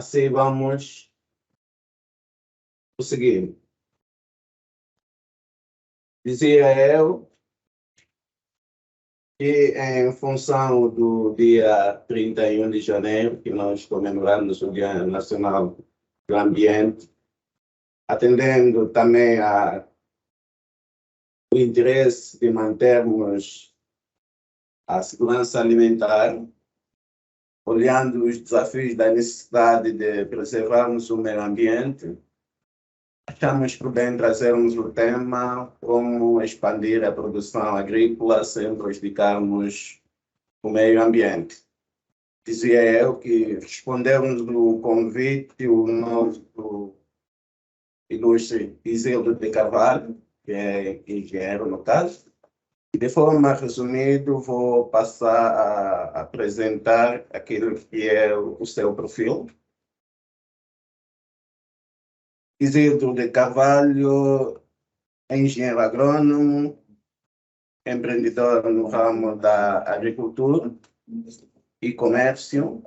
Assim vamos prosseguir. Dizia eu que, em função do dia 31 de janeiro, que nós comemoramos o Dia Nacional do Ambiente, atendendo também o interesse de mantermos a segurança alimentar, olhando os desafios da necessidade de preservarmos o meio ambiente, achamos por bem trazermos o tema como expandir a produção agrícola sem prejudicarmos o meio ambiente. Dizia eu que respondemos no convite o nosso ilustre Isildo de Carvalho, que é engenheiro no caso. De forma resumida, vou passar a apresentar aquilo que é o seu perfil. Isildo de Carvalho é engenheiro agrônomo, empreendedor no ramo da agricultura e comércio.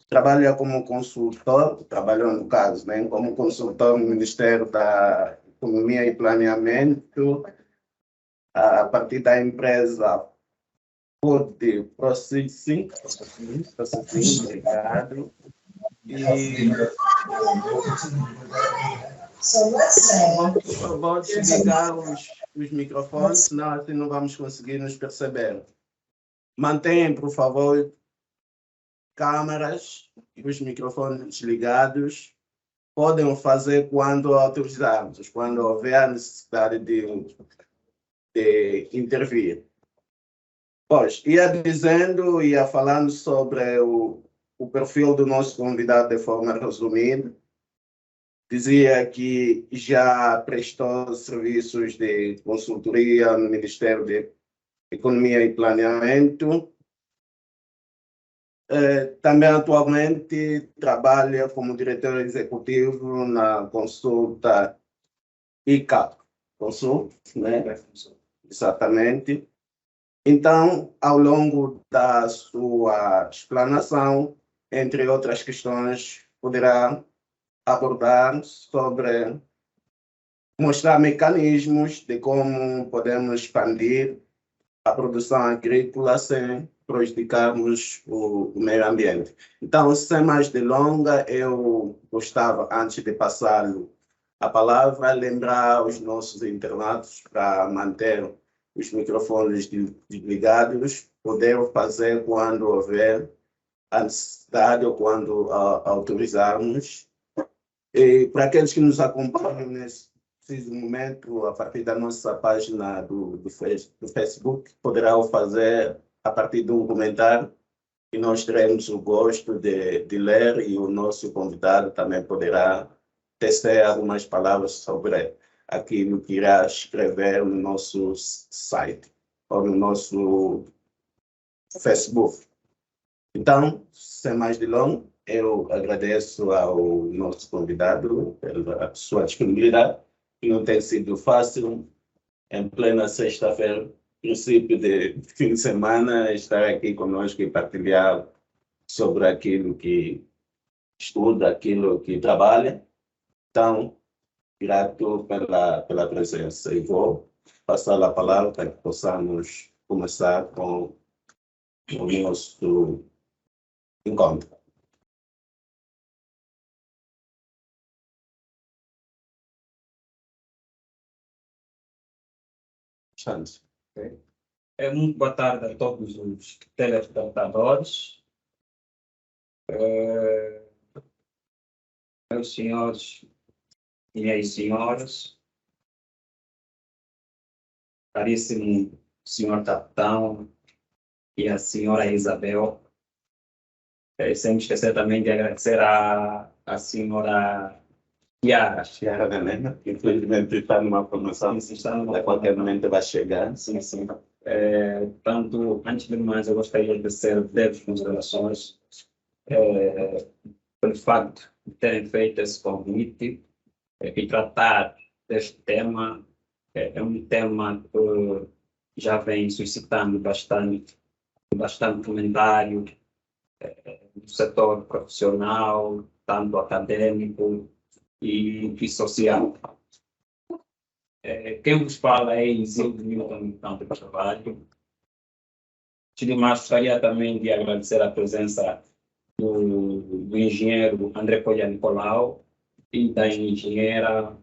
Trabalha como consultor, trabalhou no caso, né, como consultor no Ministério da Economia e Planeamento, a partir da empresa Food Processing, obrigado. E por favor, desligar os microfones, senão assim não vamos conseguir nos perceber. Mantenham, por favor, câmeras e os microfones ligados. Podem fazer quando autorizarmos, quando houver a necessidade de intervir. Pois, ia falando sobre o perfil do nosso convidado de forma resumida. Dizia que já prestou serviços de consultoria no Ministério de Economia e Planeamento. Também atualmente trabalha como diretor executivo na consulta ICAP. Consult, né? Exatamente. Então, ao longo da sua explanação, entre outras questões, poderá abordar sobre mostrar mecanismos de como podemos expandir a produção agrícola sem prejudicarmos o meio ambiente. Então, sem mais delongas, eu gostava, antes de passar a palavra, lembrar os nossos internatos para manter os microfones desligados, poder fazer quando houver a necessidade ou quando autorizarmos. E para aqueles que nos acompanham nesse preciso momento, a partir da nossa página do Facebook, poderá o fazer a partir de um comentário que nós teremos o gosto de ler, e o nosso convidado também poderá tecer algumas palavras sobre aquilo que irá escrever no nosso site ou no nosso Facebook. Então, sem mais delongas, eu agradeço ao nosso convidado pela sua disponibilidade, que não tem sido fácil, em plena sexta-feira, princípio de fim de semana, estar aqui conosco e partilhar sobre aquilo que estuda, aquilo que trabalha. Então, grato pela presença, e vou passar a palavra para que possamos começar com o nosso encontro. Muito boa tarde a todos os telespectadores. Meus senhores e minhas senhoras, caríssimo senhor capitão e a senhora Isabel, sem esquecer também de agradecer a senhora Chiara Venena, que infelizmente está numa promoção, a qualquer momento vai chegar. Sim. Portanto, antes de mais, eu gostaria de ser breves considerações pelo facto de terem feito esse convite e tratar deste tema. É um tema que já vem suscitando bastante comentário do setor profissional, tanto acadêmico e social. Quem vos fala é Isildo Newton Campos de Carvalho. Antes de mais, gostaria também de agradecer a presença do engenheiro André Colha Nicolau e da engenheira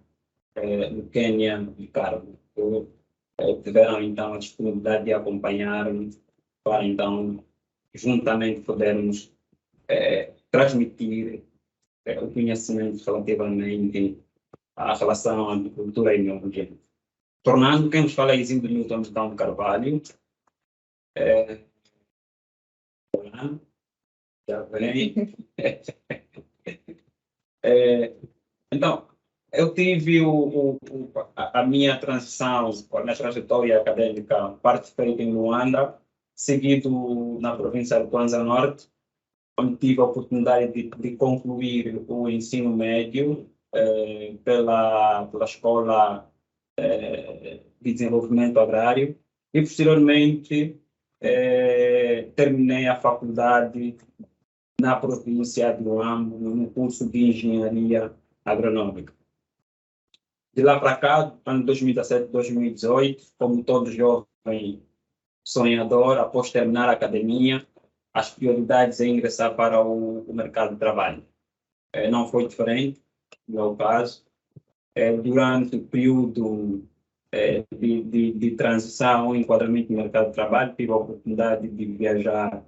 Lukenia Ricardo, que tiveram então a disponibilidade de acompanhar-nos para então juntamente podermos transmitir o conhecimento relativamente à relação agricultura e meio ambiente. Tornando quem nos fala é Isildo Newton de Carvalho. Já vem. Então, eu tive a minha transição, a minha trajetória acadêmica, parte feita em Luanda, seguido na província do Kwanza Norte, onde tive a oportunidade de concluir o ensino médio pela Escola de Desenvolvimento Agrário e, posteriormente, terminei a faculdade na província de Luanda, no curso de Engenharia Agronômica. De lá para cá, ano 2017, 2018, como todo jovem sonhador, após terminar a academia, as prioridades é ingressar para o mercado de trabalho. Não foi diferente, no meu caso. Durante o período de transição, enquadramento no mercado de trabalho, tive a oportunidade de viajar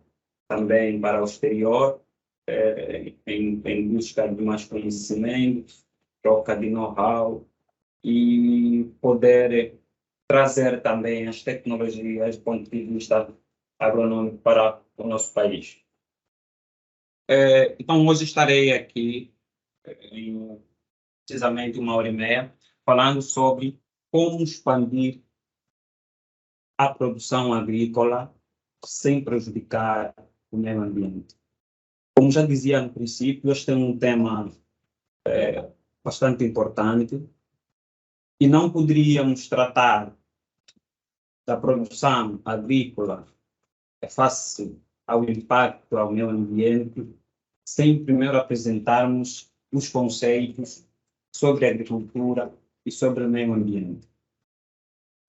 também para o exterior, em busca de mais conhecimento, troca de know-how e poder trazer também as tecnologias do ponto de vista agronômico para o nosso país. Então, hoje estarei aqui em precisamente 1h30, falando sobre como expandir a produção agrícola sem prejudicar o meio ambiente. Como já dizia no princípio, este é um tema bastante importante e não poderíamos tratar da produção agrícola face ao impacto ao meio ambiente sem primeiro apresentarmos os conceitos sobre a agricultura e sobre o meio ambiente.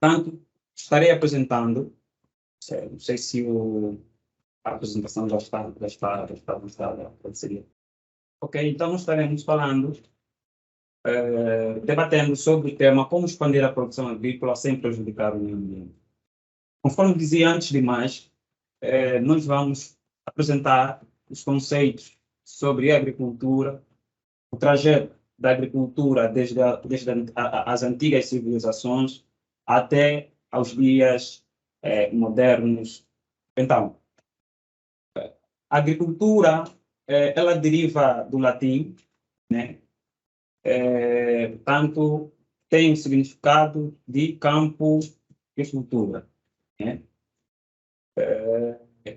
Portanto, estarei apresentando, não sei se a apresentação já está avançada, seria. Ok, então estaremos falando, debatendo sobre o tema como expandir a produção agrícola sem prejudicar o meio ambiente. Conforme dizia antes de mais, nós vamos apresentar os conceitos sobre a agricultura, o trajeto da agricultura desde as antigas civilizações até aos dias modernos. Então, a agricultura, ela deriva do latim, né? Portanto, tem o significado de campo e cultura, né?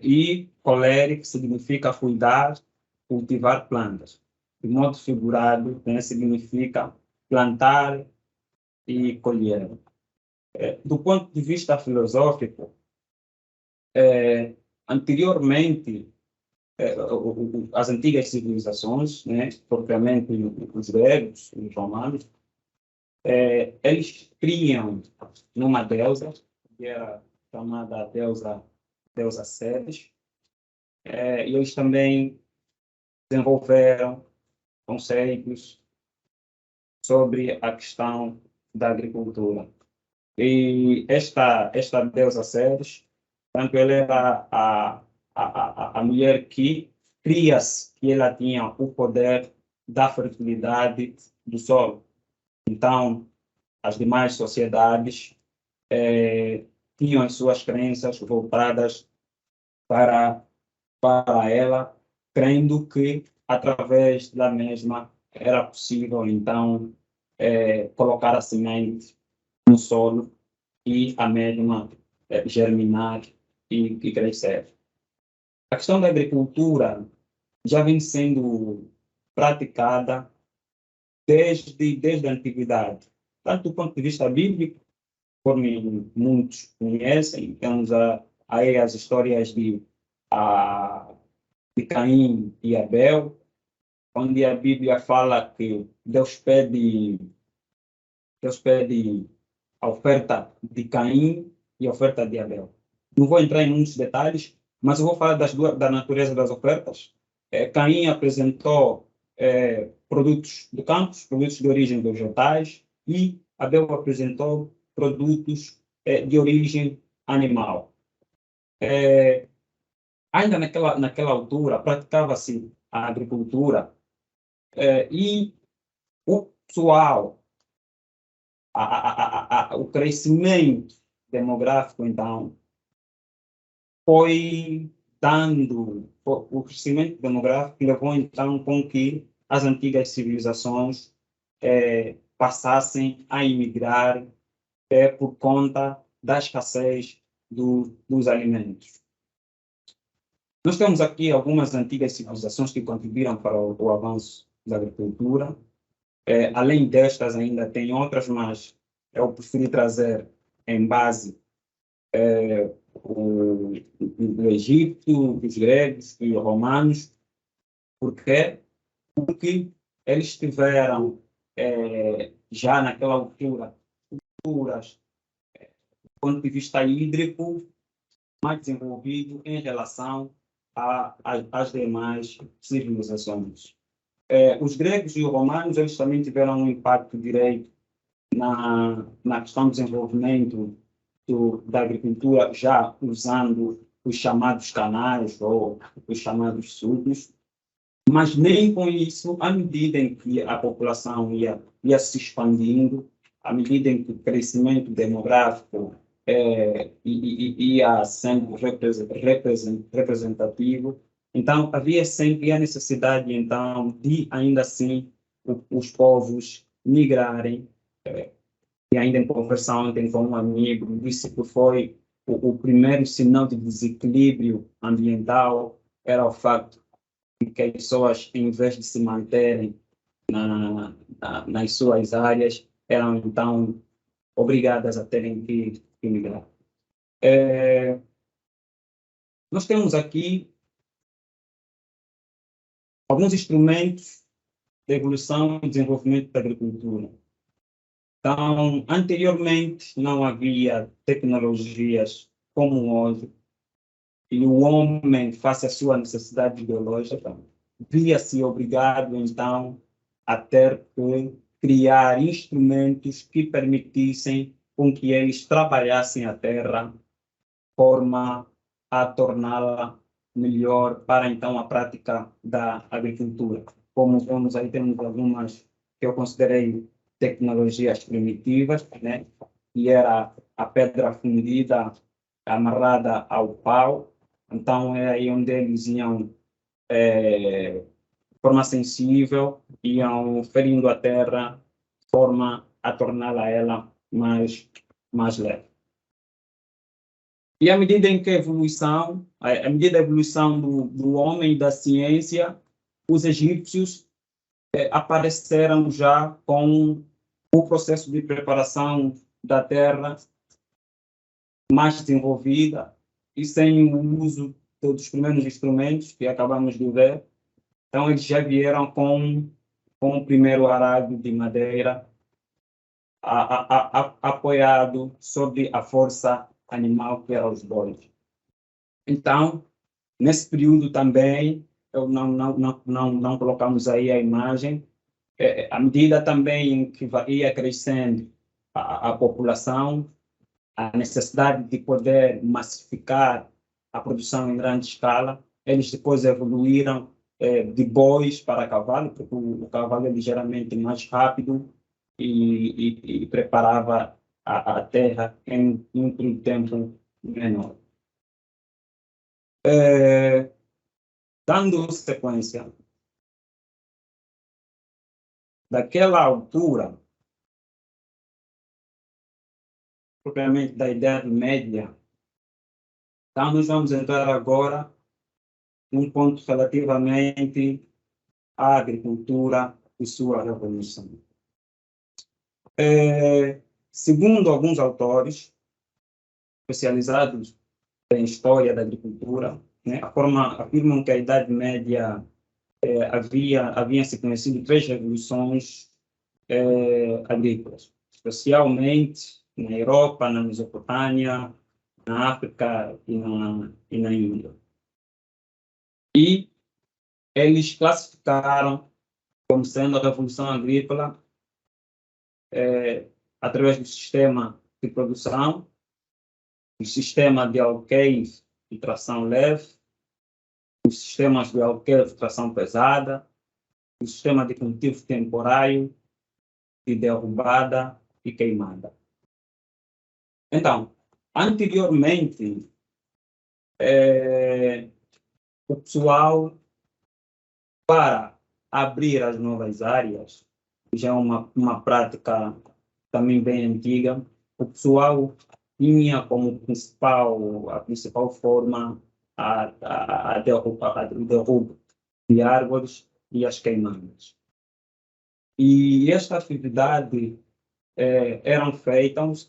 E colere, que significa cuidar, cultivar plantas. De modo figurado, né, significa plantar e colher. Do ponto de vista filosófico, anteriormente, as antigas civilizações, né, propriamente os gregos, os romanos, eles criam numa deusa, que era chamada deusa Ceres, e eles também desenvolveram conceitos sobre a questão da agricultura. E esta deusa Ceres, tanto ela era a mulher que cria-se, que ela tinha o poder da fertilidade do solo. Então, as demais sociedades tinham as suas crenças voltadas para ela, crendo que através da mesma era possível, então, colocar a semente no solo e a mesma germinar e crescer. A questão da agricultura já vem sendo praticada desde a antiguidade, tanto do ponto de vista bíblico, como muitos conhecem, temos aí as histórias de Caim e Abel, onde a Bíblia fala que Deus pede a oferta de Caim e a oferta de Abel. Não vou entrar em muitos detalhes, mas eu vou falar da natureza das ofertas. Caim apresentou produtos do campo, produtos de origem vegetais, e Abel apresentou produtos de origem animal. Ainda naquela altura, praticava-se a agricultura e o pessoal, o crescimento demográfico, então, foi dando, o crescimento demográfico levou, então, com que as antigas civilizações passassem a emigrar por conta da escassez dos alimentos. Nós temos aqui algumas antigas civilizações que contribuíram para o avanço da agricultura. Além destas, ainda tem outras, mas eu preferi trazer em base o Egito, os gregos e os romanos. Por quê? Porque eles tiveram, já naquela altura, culturas, do ponto de vista hídrico, mais desenvolvido em relação às demais civilizações. Os gregos e os romanos, eles também tiveram um impacto direto na questão do desenvolvimento da agricultura, já usando os chamados canais ou os chamados sulcos, mas nem com isso, à medida em que a população ia se expandindo, à medida em que o crescimento demográfico ia sendo representativo, então havia sempre a necessidade, então, de ainda assim os povos migrarem. E ainda em conversa ontem com um amigo, disse que foi o primeiro sinal de desequilíbrio ambiental era o facto de que as pessoas, em vez de se manterem nas suas áreas, eram então obrigadas a terem que migrar. Nós temos aqui alguns instrumentos de evolução e desenvolvimento da agricultura. Então, anteriormente não havia tecnologias como hoje, e o homem, face à sua necessidade biológica, via-se obrigado, então, a ter que criar instrumentos que permitissem com que eles trabalhassem a terra de forma a torná-la melhor para, então, a prática da agricultura. Como vemos aí, temos algumas que eu considerei tecnologias primitivas, né? E era a pedra fundida amarrada ao pau. Então, é aí onde eles iam, de forma sensível, iam ferindo a terra de forma a torná-la ela mais leve. E à medida em que à medida da evolução do homem e da ciência, os egípcios apareceram já com o processo de preparação da terra mais desenvolvida e sem o uso dos primeiros instrumentos que acabamos de ver. Então, eles já vieram com o primeiro arado de madeira apoiado sobre a força animal que eram os bois. Então, nesse período também, não colocamos aí a imagem, à medida também que ia crescendo a população, a necessidade de poder massificar a produção em grande escala, eles depois evoluíram de bois para cavalo, porque o cavalo é ligeiramente mais rápido e preparava a terra em um tempo menor. Dando sequência, daquela altura, propriamente da Idade Média, então nós vamos entrar agora num ponto relativamente à agricultura e sua revolução. Segundo alguns autores especializados em história da agricultura, né, afirmam que a Idade Média haviam se conhecido três revoluções agrícolas, especialmente na Europa, na Mesopotâmia, na África e na Índia. E eles classificaram como sendo a Revolução Agrícola através do sistema de produção, o sistema de alqueire e tração leve, os sistemas de alqueire e tração pesada, o sistema de cultivo temporário, de derrubada e queimada. Então, anteriormente, o pessoal, para abrir as novas áreas, já é uma prática também bem antiga, o pessoal tinha como a principal forma o derrubo de árvores e as queimadas. E esta atividade eram feitas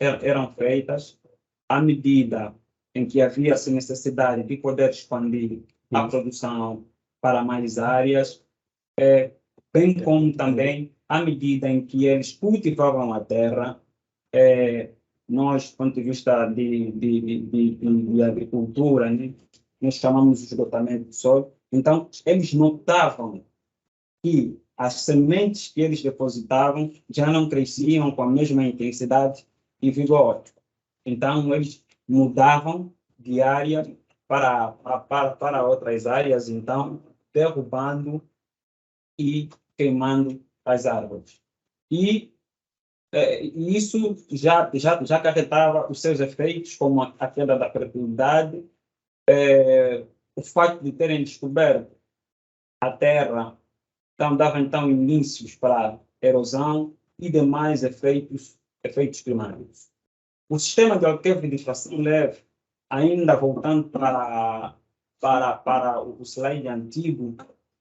à medida em que havia-se necessidade de poder expandir a produção para mais áreas, bem como também à medida em que eles cultivavam a terra. Nós, do ponto de vista de agricultura, né, nós chamamos de esgotamento do solo. Então, eles notavam que as sementes que eles depositavam já não cresciam com a mesma intensidade e vigor. Então, eles mudavam de área para outras áreas, então, derrubando e queimando as árvores. E isso já acarretava os seus efeitos, como a queda da fertilidade, o fato de terem descoberto a terra, então dava então indícios para erosão e demais efeitos primários. O sistema de alqueire de tração leve, ainda voltando para o slide antigo,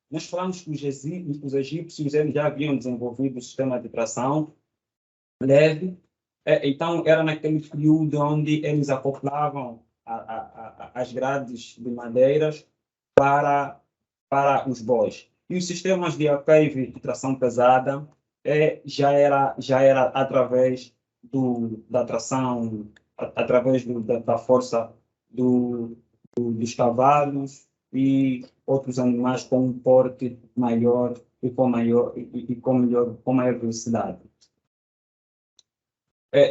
nós falamos que os egípcios eles já haviam desenvolvido o sistema de tração leve. Então, era naquele período onde eles acoplavam as grades de madeiras para os bois. E os sistemas de alqueire de tração pesada já era através da tração, através da força dos cavalos e outros animais com um porte maior e com maior velocidade.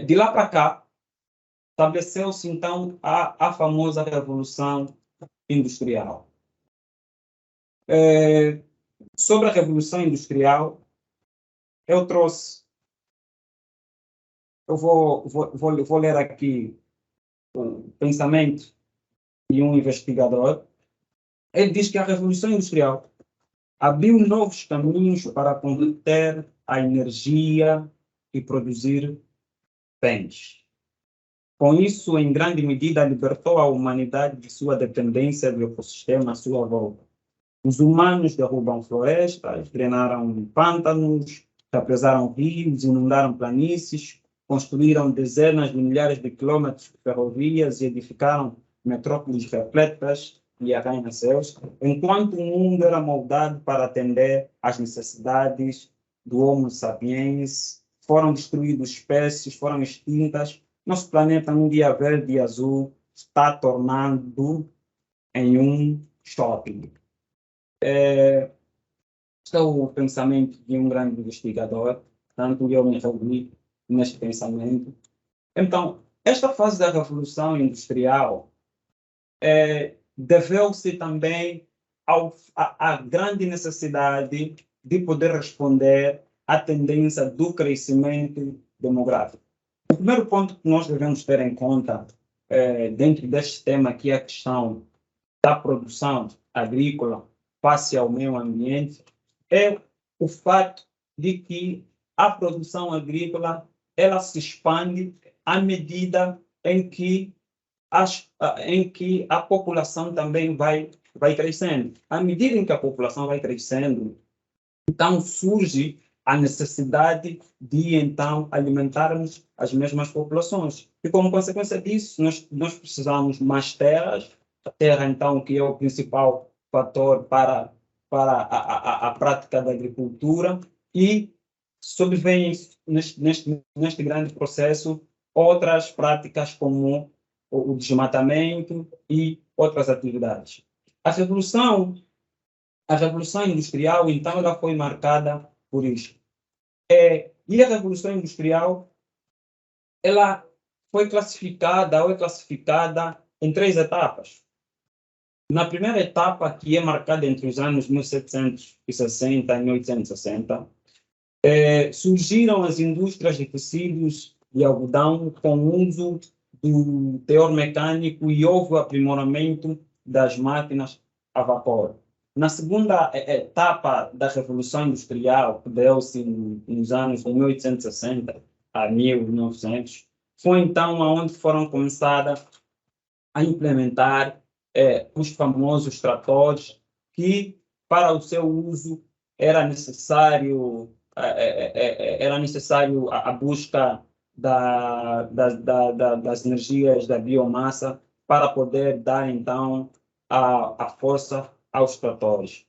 De lá para cá, estabeleceu-se então a famosa Revolução Industrial. Sobre a Revolução Industrial, eu vou ler aqui o pensamento de um investigador. Ele diz que a Revolução Industrial abriu novos caminhos para converter a energia e produzir bens. Com isso, em grande medida, libertou a humanidade de sua dependência do ecossistema à sua volta. Os humanos derrubam florestas, drenaram pântanos, represaram rios, inundaram planícies, construíram dezenas de milhares de quilômetros de ferrovias e edificaram metrópoles repletas de arranha-céus, enquanto o mundo era moldado para atender às necessidades do Homo sapiens, foram destruídas espécies, foram extintas. Nosso planeta, num dia verde e azul, está tornando em um shopping. Este é o pensamento de um grande investigador, tanto eu me reuni neste pensamento. Então, esta fase da Revolução Industrial deveu-se também à grande necessidade de poder responder à tendência do crescimento demográfico. O primeiro ponto que nós devemos ter em conta dentro deste tema, que é a questão da produção agrícola face ao meio ambiente, é o fato de que a produção agrícola ela se expande à medida em que a população também vai crescendo. À medida em que a população vai crescendo, então surge a necessidade de, então, alimentarmos as mesmas populações. E, como consequência disso, nós precisamos mais terras. A terra, então, que é o principal fator para para a prática da agricultura e sobrevêm neste grande processo outras práticas como o desmatamento e outras atividades. A revolução industrial, então, ela foi marcada por isso. E a revolução industrial, ela foi classificada ou é classificada em 3 etapas. Na primeira etapa, que é marcada entre os anos 1760 e 1860, surgiram as indústrias de tecidos e algodão com o uso do teor mecânico e houve o aprimoramento das máquinas a vapor. Na segunda etapa da Revolução Industrial, que deu-se nos anos de 1860 a 1900, foi então onde foram começadas a implementar os famosos tratores, que para o seu uso era necessário a busca das energias da biomassa para poder dar então a força aos tratores.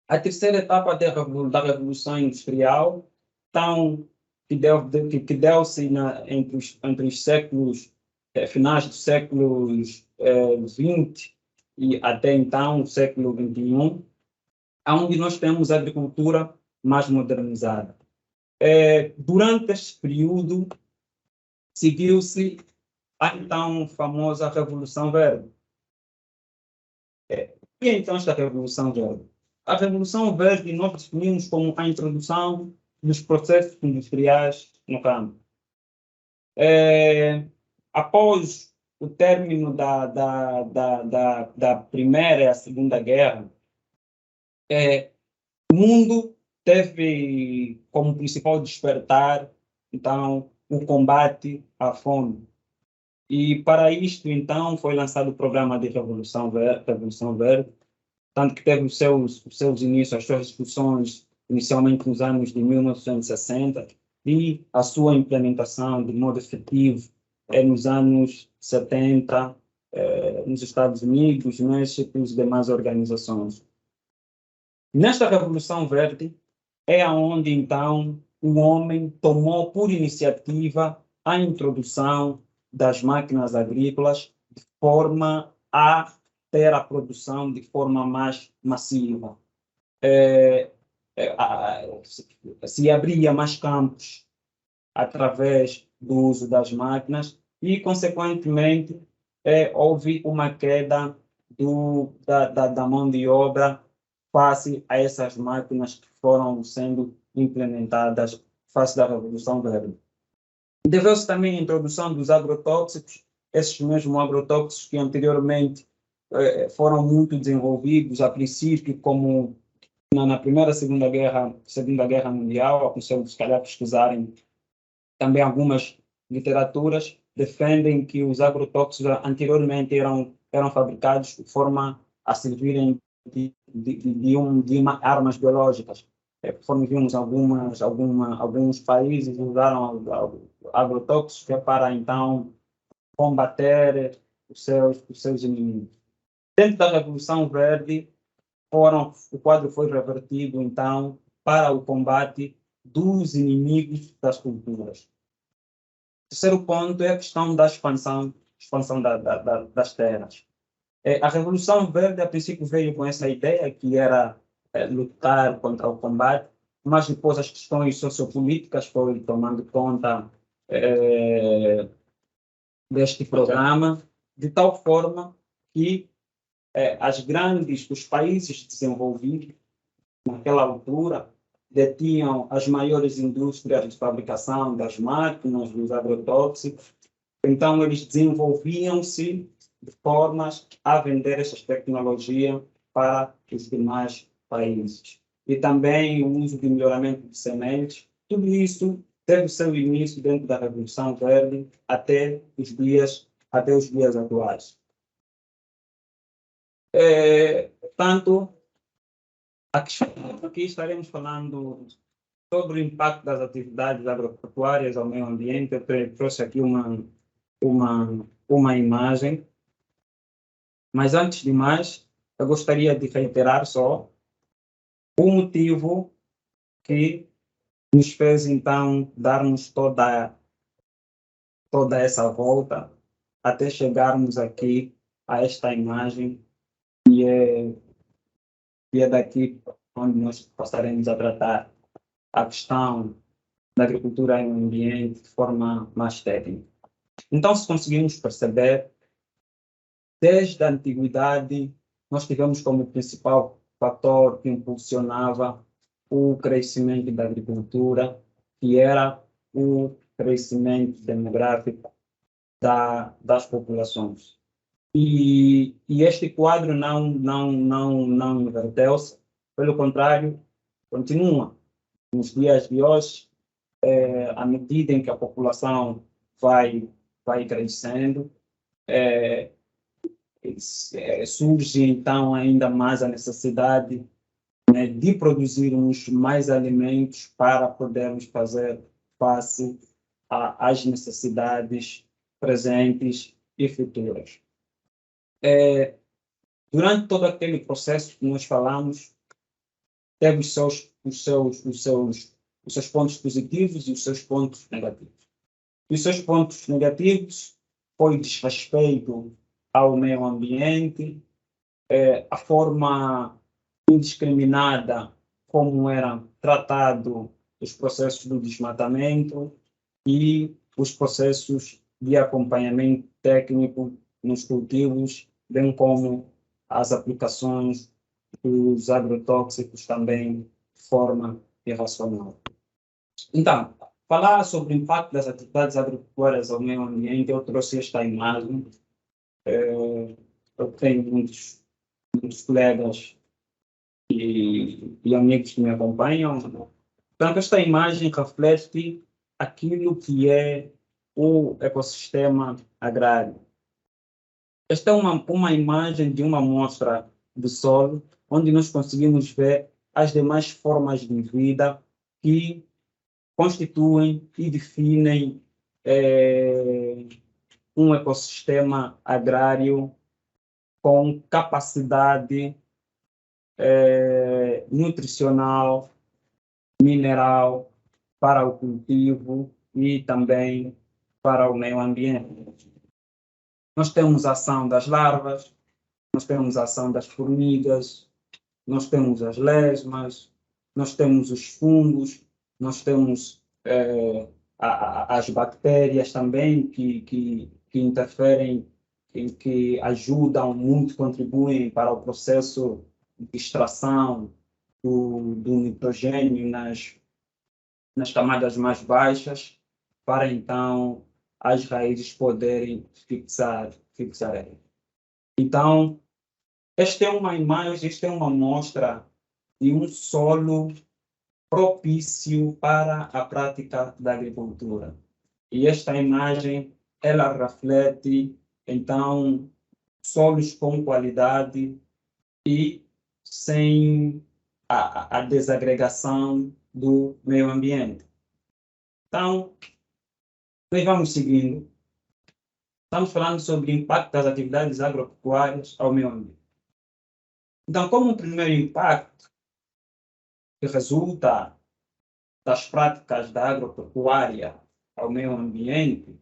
A terceira etapa da Revolução Industrial, então, que deu-se entre os séculos finais dos séculos XX e até então o século XXI, onde nós temos a agricultura mais modernizada. Durante este período, seguiu-se a então famosa Revolução Verde. E então esta Revolução Verde? A Revolução Verde nós definimos como a introdução dos processos industriais no campo. Após o término da Primeira e a Segunda Guerra, o mundo teve como principal despertar, então, o combate à fome. E para isto, então, foi lançado o programa de Revolução Verde, tanto que teve os seus inícios, as suas discussões, inicialmente nos anos de 1960, e a sua implementação de modo efetivo nos anos 70, nos Estados Unidos, México e as demais organizações. Nesta Revolução Verde é onde, então, o homem tomou por iniciativa a introdução das máquinas agrícolas de forma a ter a produção de forma mais massiva. Se abria mais campos através do uso das máquinas e, consequentemente, houve uma queda da mão de obra face a essas máquinas que foram sendo implementadas face da Revolução Verde. Deveu-se também à introdução dos agrotóxicos, esses mesmos agrotóxicos que anteriormente foram muito desenvolvidos, a princípio, como na Primeira e Segunda Guerra Mundial. Aconselho, se calhar, pesquisarem também algumas literaturas, defendem que os agrotóxicos anteriormente eram fabricados de forma a servirem de armas biológicas. Conforme vimos, alguns países usaram agrotóxicos para, então, combater os seus inimigos. Dentro da Revolução Verde, o quadro foi revertido, então, para o combate dos inimigos das culturas. O terceiro ponto é a questão da expansão das terras. A Revolução Verde, a princípio, veio com essa ideia, que era lutar contra o combate, mas depois as questões sociopolíticas foram tomando conta deste programa, de tal forma que os países desenvolvidos, naquela altura, detinham as maiores indústrias de fabricação das máquinas, dos agrotóxicos. Então, eles desenvolviam-se de formas a vender essas tecnologias para os demais países. E também o uso de melhoramento de sementes. Tudo isso teve seu início dentro da Revolução Verde até os dias atuais. Portanto, aqui estaremos falando sobre o impacto das atividades agropecuárias ao meio ambiente. Eu trouxe aqui uma imagem. Mas, antes de mais, eu gostaria de reiterar só O motivo que nos fez, então, darmos toda essa volta até chegarmos aqui a esta imagem, e é daqui onde nós passaremos a tratar a questão da agricultura e meio ambiente de forma mais técnica. Então, se conseguimos perceber, desde a antiguidade, nós tivemos como principal fator que impulsionava o crescimento da agricultura, que era o crescimento demográfico das populações. E este quadro não inverteu-se, pelo contrário, continua. Nos dias de hoje, à medida em que a população vai crescendo, surge então ainda mais a necessidade, né, de produzirmos mais alimentos para podermos fazer face às necessidades presentes e futuras. Durante todo aquele processo que nós falamos, teve os seus pontos positivos e os seus pontos negativos. Os seus pontos negativos foi o desrespeito ao meio ambiente, a forma indiscriminada como eram tratados os processos do desmatamento e os processos de acompanhamento técnico nos cultivos, bem como as aplicações dos agrotóxicos também de forma irracional. Então, falar sobre o impacto das atividades agropecuárias ao meio ambiente, eu trouxe esta imagem. Eu tenho muitos colegas e amigos que me acompanham. Portanto, esta imagem reflete aquilo que é o ecossistema agrário. Esta é uma imagem de uma amostra do solo, onde nós conseguimos ver as demais formas de vida que constituem e definem um ecossistema agrário com capacidade nutricional, mineral para o cultivo e também para o meio ambiente. Nós temos a ação das larvas, nós temos a ação das formigas, nós temos as lesmas, nós temos os fungos, nós temos as bactérias também que interferem, que ajudam muito, contribuem para o processo de extração do nitrogênio nas camadas mais baixas, para então as raízes poderem fixar ele. Então, esta é uma imagem, esta é uma amostra de um solo propício para a prática da agricultura. E esta imagem, ela reflete, então, solos com qualidade e sem a desagregação do meio ambiente. Então, nós vamos seguindo. Estamos falando sobre o impacto das atividades agropecuárias ao meio ambiente. Então, como um primeiro impacto que resulta das práticas da agropecuária ao meio ambiente,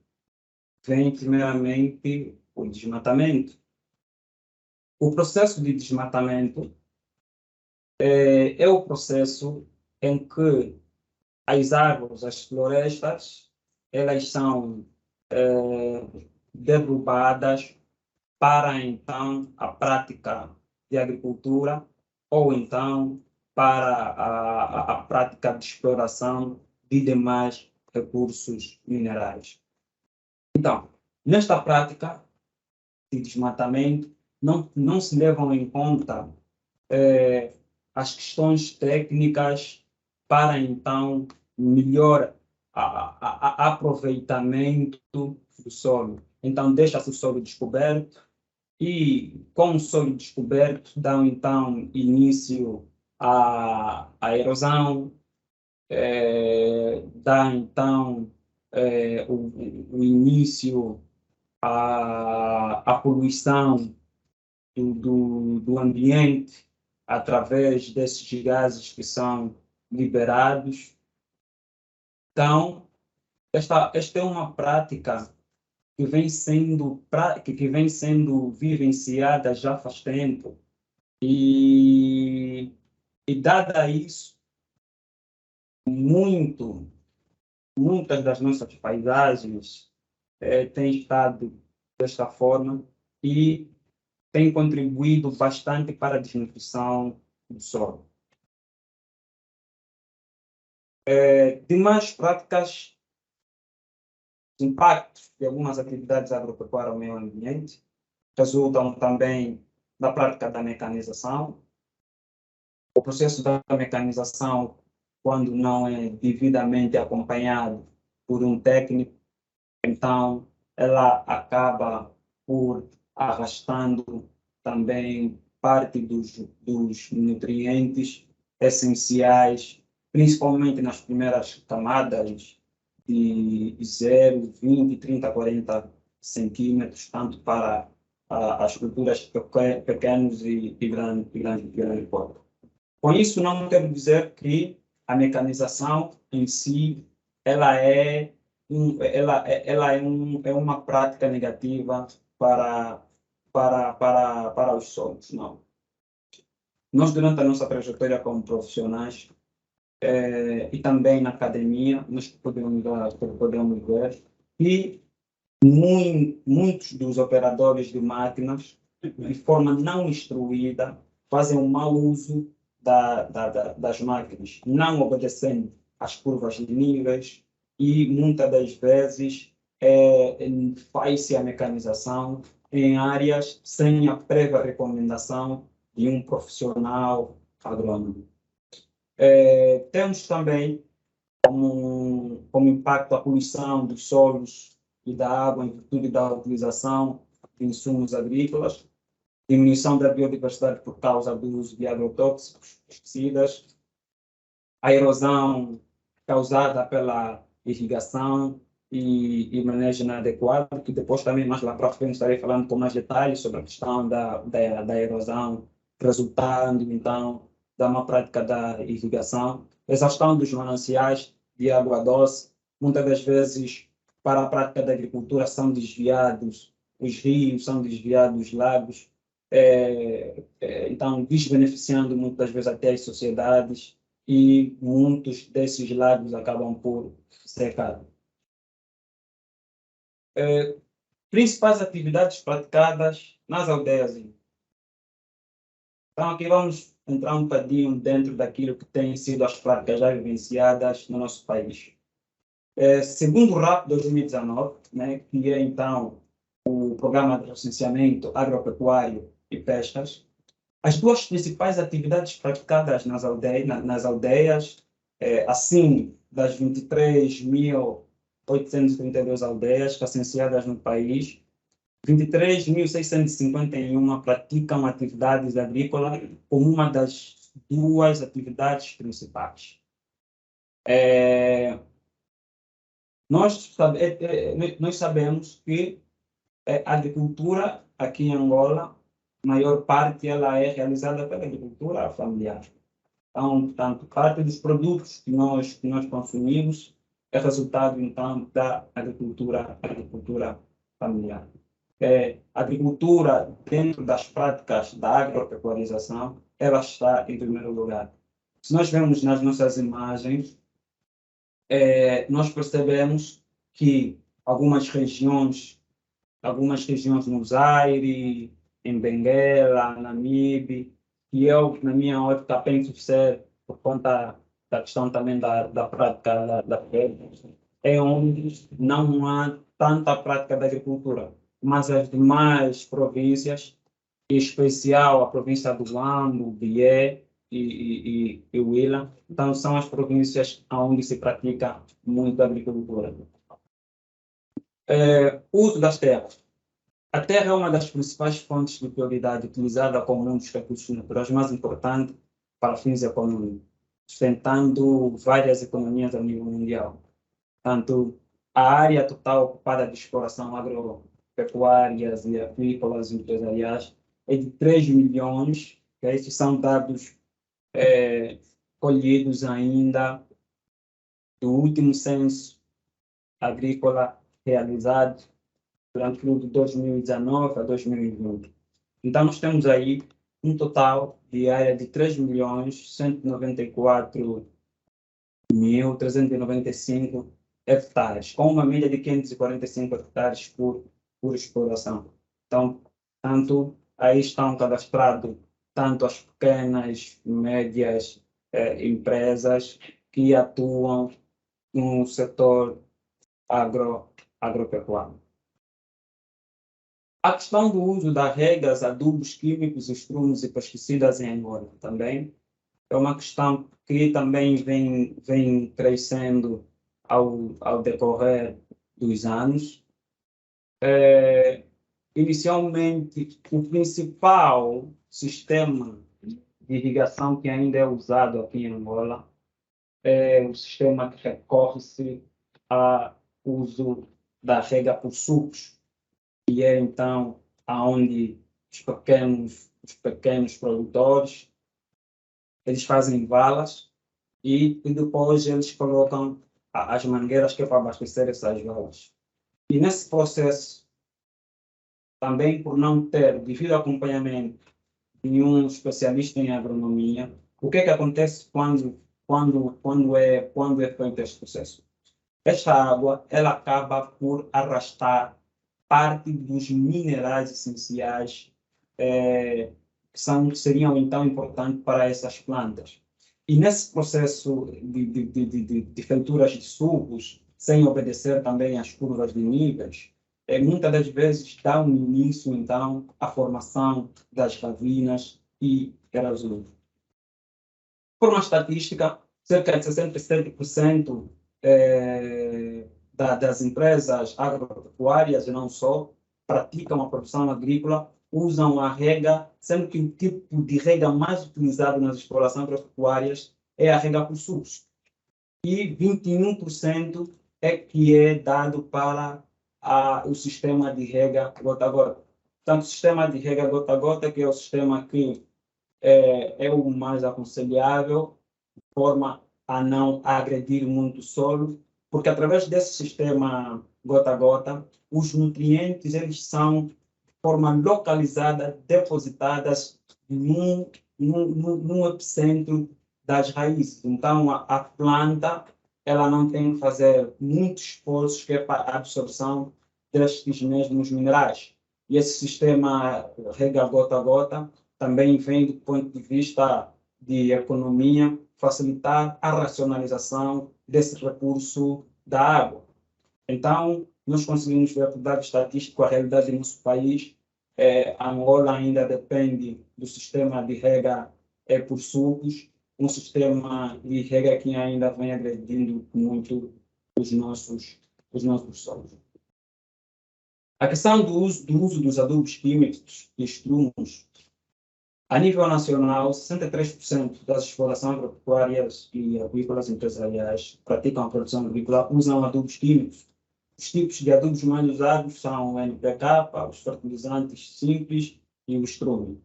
vem primeiramente o desmatamento. O processo de desmatamento é o processo em que as árvores, as florestas, elas são derrubadas para então a prática de agricultura ou então para a prática de exploração de demais recursos minerais. Então, nesta prática de desmatamento, não se levam em conta as questões técnicas para então melhor aproveitamento do solo. Então, deixa-se o solo descoberto e, com o solo descoberto, dão então início à erosão, dá então o início à poluição do ambiente, através desses gases que são liberados. Então, esta é uma prática que vem sendo vivenciada já faz tempo. E dada isso, muitas das nossas paisagens têm estado desta forma e têm contribuído bastante para a desnutrição do solo. Demais práticas, impactos de algumas atividades agropecuárias ao meio ambiente resultam também da prática da mecanização. O processo da mecanização, quando não é devidamente acompanhado por um técnico, então ela acaba por arrastando também parte dos nutrientes essenciais, principalmente nas primeiras camadas de 0, 20, 30, 40 centímetros, tanto para as culturas pequenas e grande porte. Com isso, não quero dizer que a mecanização em si ela é uma prática negativa para os solos, não. Nós, durante a nossa trajetória como profissionais e também na academia, nós podemos ver que muitos dos operadores de máquinas, de forma não instruída, fazem um mau uso das máquinas, não obedecendo às curvas de níveis e muitas das vezes faz-se a mecanização em áreas sem a prévia recomendação de um profissional agrônomo. Temos também como impacto a poluição dos solos e da água em virtude da utilização de insumos agrícolas, diminuição da biodiversidade por causa do uso de agrotóxicos, pesticidas, a erosão causada pela irrigação e manejo inadequado, que depois também mais lá para frente estarei falando com mais detalhes sobre a questão da erosão, resultando então da má prática da irrigação, exaustão dos mananciais de água doce, muitas das vezes para a prática da agricultura são desviados os rios, são desviados os lagos, então desbeneficiando muitas vezes até as sociedades e muitos desses lagos acabam por secar. Principais atividades praticadas nas aldeias. Então aqui vamos entrar um bocadinho dentro daquilo que têm sido as práticas já vivenciadas no nosso país. Segundo o RAP 2019, né, que é então o Programa de Recenseamento Agropecuário e Pescas, as duas principais atividades praticadas nas aldeias, assim das 23.832 aldeias recenseadas no país, 23.651 praticam atividades agrícolas como uma das duas atividades principais. Nós sabemos que a agricultura aqui em Angola, a maior parte ela é realizada pela agricultura familiar. Então, portanto, parte dos produtos que nós consumimos é resultado, então, da agricultura familiar. A agricultura, dentro das práticas da agropecuarização, ela está em primeiro lugar. Se nós vemos nas nossas imagens, nós percebemos que algumas regiões no Zaire, em Benguela, Namibe, e eu, na minha ótica, penso ser por conta da questão também da prática da pesca, é onde não há tanta prática da agricultura, mas as demais províncias, em especial a província do Huambo, Bié e Huila, então são as províncias onde se pratica muito a agricultura. Uso das terras. A terra é uma das principais fontes de prioridade utilizada como um dos recursos naturais mais importantes para fins econômicos, sustentando várias economias a nível mundial. Tanto a área total ocupada de exploração agropecuárias e agrícolas e empresariais é de 3.200.000 que estes são dados colhidos ainda do último censo agrícola realizado durante o período de 2019 a 2020. Então, nós temos aí um total de área de 3.194.395 hectares, com uma média de 545 hectares por exploração. Então, aí estão cadastrados tanto as pequenas, médias empresas que atuam no setor agropecuário. A questão do uso das regas, adubos químicos, estrumos e pesticidas em Angola também é uma questão que também vem crescendo ao decorrer dos anos. Inicialmente, o principal sistema de irrigação que ainda é usado aqui em Angola é o sistema que recorre-se ao uso da rega por sulcos, que é então aonde os pequenos produtores eles fazem valas e depois eles colocam as mangueiras que é para abastecer essas valas. E nesse processo, também por não ter devido acompanhamento de um especialista em agronomia, o que é que acontece quando é feito este processo? Esta água ela acaba por arrastar parte dos minerais essenciais que seriam então importantes para essas plantas. E nesse processo de feituras de sulcos, sem obedecer também às curvas de níveis, muitas das vezes dá um início então à formação das ravinas e erosões. Por uma estatística, cerca de 67% das empresas agropecuárias e não só praticam a produção agrícola, usam a rega, sendo que o tipo de rega mais utilizado nas explorações agropecuárias é a rega por sulcos. E 21% é que é dado para o sistema de rega gota a gota. Portanto, o sistema de rega gota a gota, que é o sistema que é o mais aconselhável, de forma a não agredir muito o solo, porque através desse sistema gota a gota, os nutrientes eles são de forma localizada, depositadas num epicentro das raízes. Então, a planta ela não tem que fazer muitos esforços que é para a absorção destes mesmos minerais. E esse sistema rega gota a gota também vem do ponto de vista de economia, facilitar a racionalização desse recurso da água. Então, nós conseguimos ver, por dado estatístico, a realidade do nosso país. Angola ainda depende do sistema de rega por sulcos, um sistema de rega que ainda vem agredindo muito os nossos solos. A questão do uso dos adubos químicos e estrumos. A nível nacional, 63% das explorações agropecuárias e agrícolas empresariais que praticam a produção agrícola usam adubos químicos. Os tipos de adubos mais usados são o NPK, os fertilizantes simples e o estrume.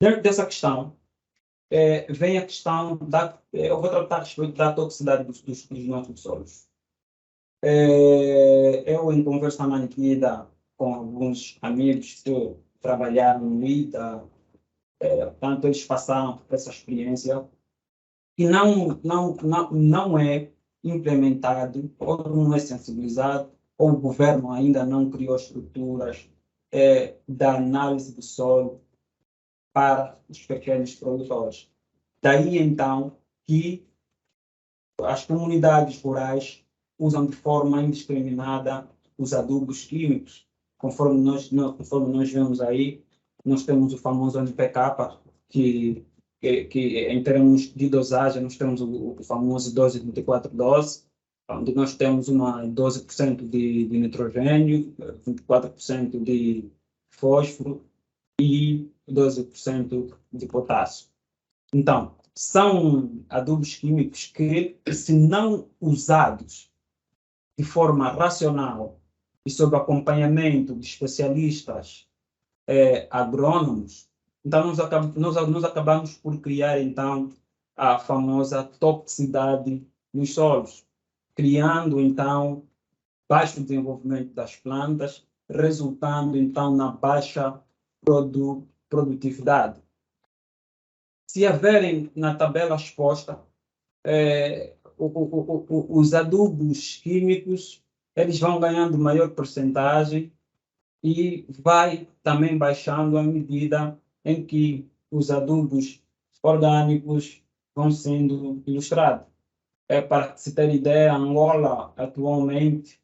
Dentro dessa questão, vem a questão eu vou tratar a respeito da toxicidade dos nossos solos. Eu, em conversa mantida com alguns amigos que trabalharam no ITA, portanto, eles passaram por essa experiência e não é implementado, ou não é sensibilizado, ou o governo ainda não criou estruturas da análise do solo para os pequenos produtores. Daí, então, que as comunidades rurais usam de forma indiscriminada os adubos químicos. Conforme nós vemos aí, nós temos o famoso NPK, que em termos de dosagem, nós temos o famoso dose 24-12, onde nós temos uma 12% de nitrogênio, 24% de fósforo e 12% de potássio. Então, são adubos químicos que, se não usados de forma racional e sob acompanhamento de especialistas agrônomos, Então, nós acabamos por criar, então, a famosa toxicidade nos solos, criando, então, baixo desenvolvimento das plantas, resultando, então, na baixa produtividade. Se haverem na tabela exposta, os adubos químicos, eles vão ganhando maior porcentagem e vai também baixando à medida em que os adubos orgânicos vão sendo ilustrados. Para se ter ideia, Angola atualmente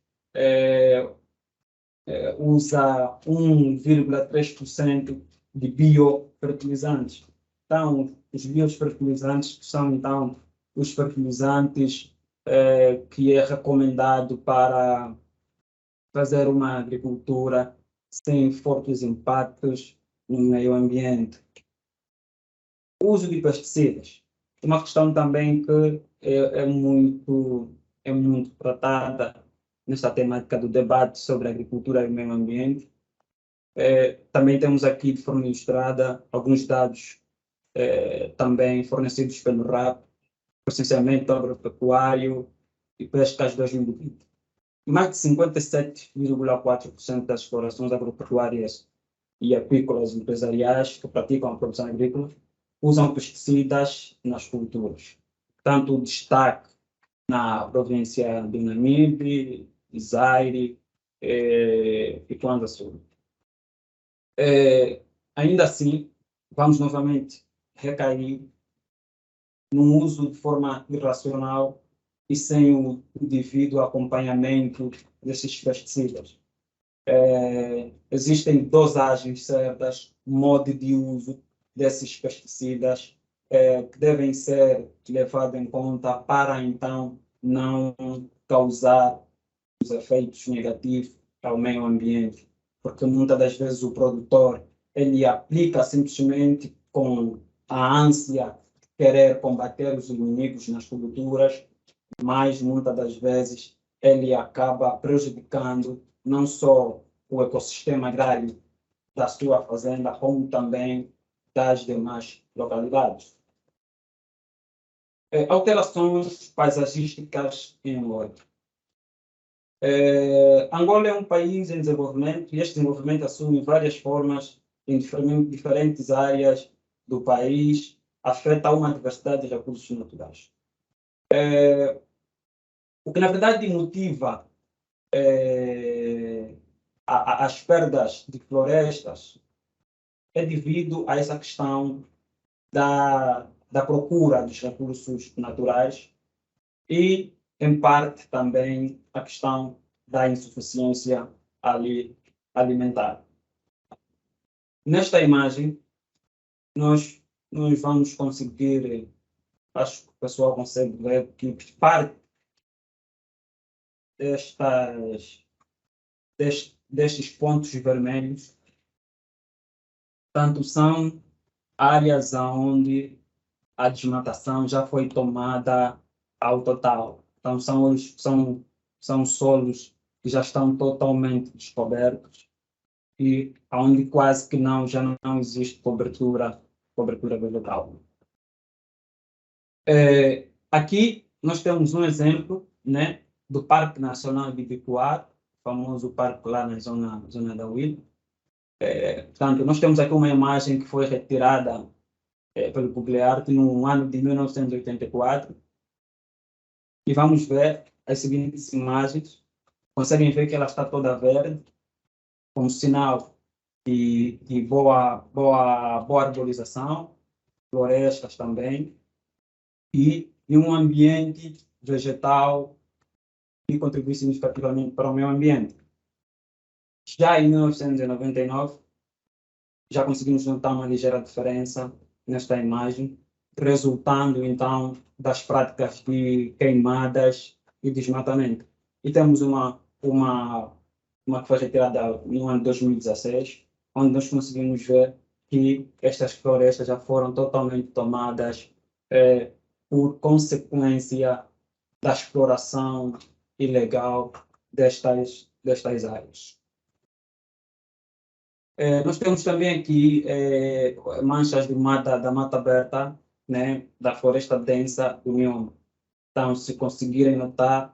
usa 1,3% de biofertilizantes. Então, os biofertilizantes são, então, os fertilizantes que é recomendado para fazer uma agricultura sem fortes impactos no meio ambiente. O uso de pesticidas. Uma questão também que é muito tratada nesta temática do debate sobre agricultura e meio ambiente. Também temos aqui de forma ilustrada alguns dados também fornecidos pelo RAP, licenciamento agropecuário e pescas 2020. Mais de 57,4% das explorações agropecuárias e apícolas empresariais que praticam a produção agrícola usam pesticidas nas culturas. Tanto destaque na província de Namibe, Zaire e Kwanza Sul. Ainda assim, vamos novamente recair no uso de forma irracional e sem o devido acompanhamento desses pesticidas. Existem dosagens certas, modo de uso desses pesticidas que devem ser levados em conta para, então, não causar os efeitos negativos ao meio ambiente, porque muitas das vezes o produtor ele aplica simplesmente com a ânsia de querer combater os inimigos nas culturas, mas muitas das vezes ele acaba prejudicando não só o ecossistema agrário da sua fazenda, como também das demais localidades. Alterações paisagísticas em Angola. Angola é um país em desenvolvimento e este desenvolvimento assume várias formas em diferentes áreas do país, afeta uma diversidade de recursos naturais. O que, na verdade, motiva as perdas de florestas é devido a essa questão da procura dos recursos naturais e, em parte, também a questão da insuficiência alimentar. Nesta imagem, nós vamos conseguir, acho que o pessoal consegue ver que parte destes pontos vermelhos, tanto são áreas onde a desmatação já foi tomada ao total. Então, são solos que já estão totalmente descobertos e onde quase que já não existe cobertura vegetal. Aqui nós temos um exemplo, né, do Parque Nacional de Bicuar, famoso parque lá na zona da Huila. Portanto, nós temos aqui uma imagem que foi retirada pelo Google Art no ano de 1984 e vamos ver as seguintes imagens. Conseguem ver que ela está toda verde, como sinal de boa arborização, florestas também, e um ambiente vegetal que contribui significativamente para o meio ambiente. Já em 1999, já conseguimos notar uma ligeira diferença nesta imagem, resultando, então, das práticas de queimadas e desmatamento. E temos uma que foi retirada no ano de 2016, onde nós conseguimos ver que estas florestas já foram totalmente tomadas por consequência da exploração ilegal destas áreas. Nós temos também aqui manchas da mata aberta, né, da floresta densa do Mioma. Então, se conseguirem notar,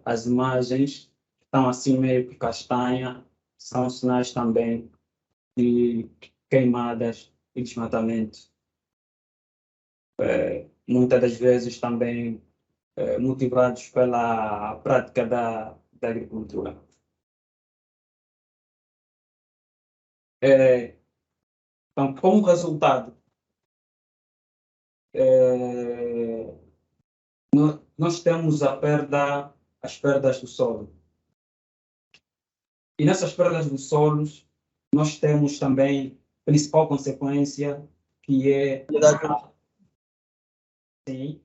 as imagens estão assim meio que castanha, são sinais também de queimadas e desmatamento. Muitas das vezes também motivados pela prática da agricultura. Então, como resultado, nós temos as perdas do solo. E nessas perdas do solo, nós temos também a principal consequência, que é... Sim.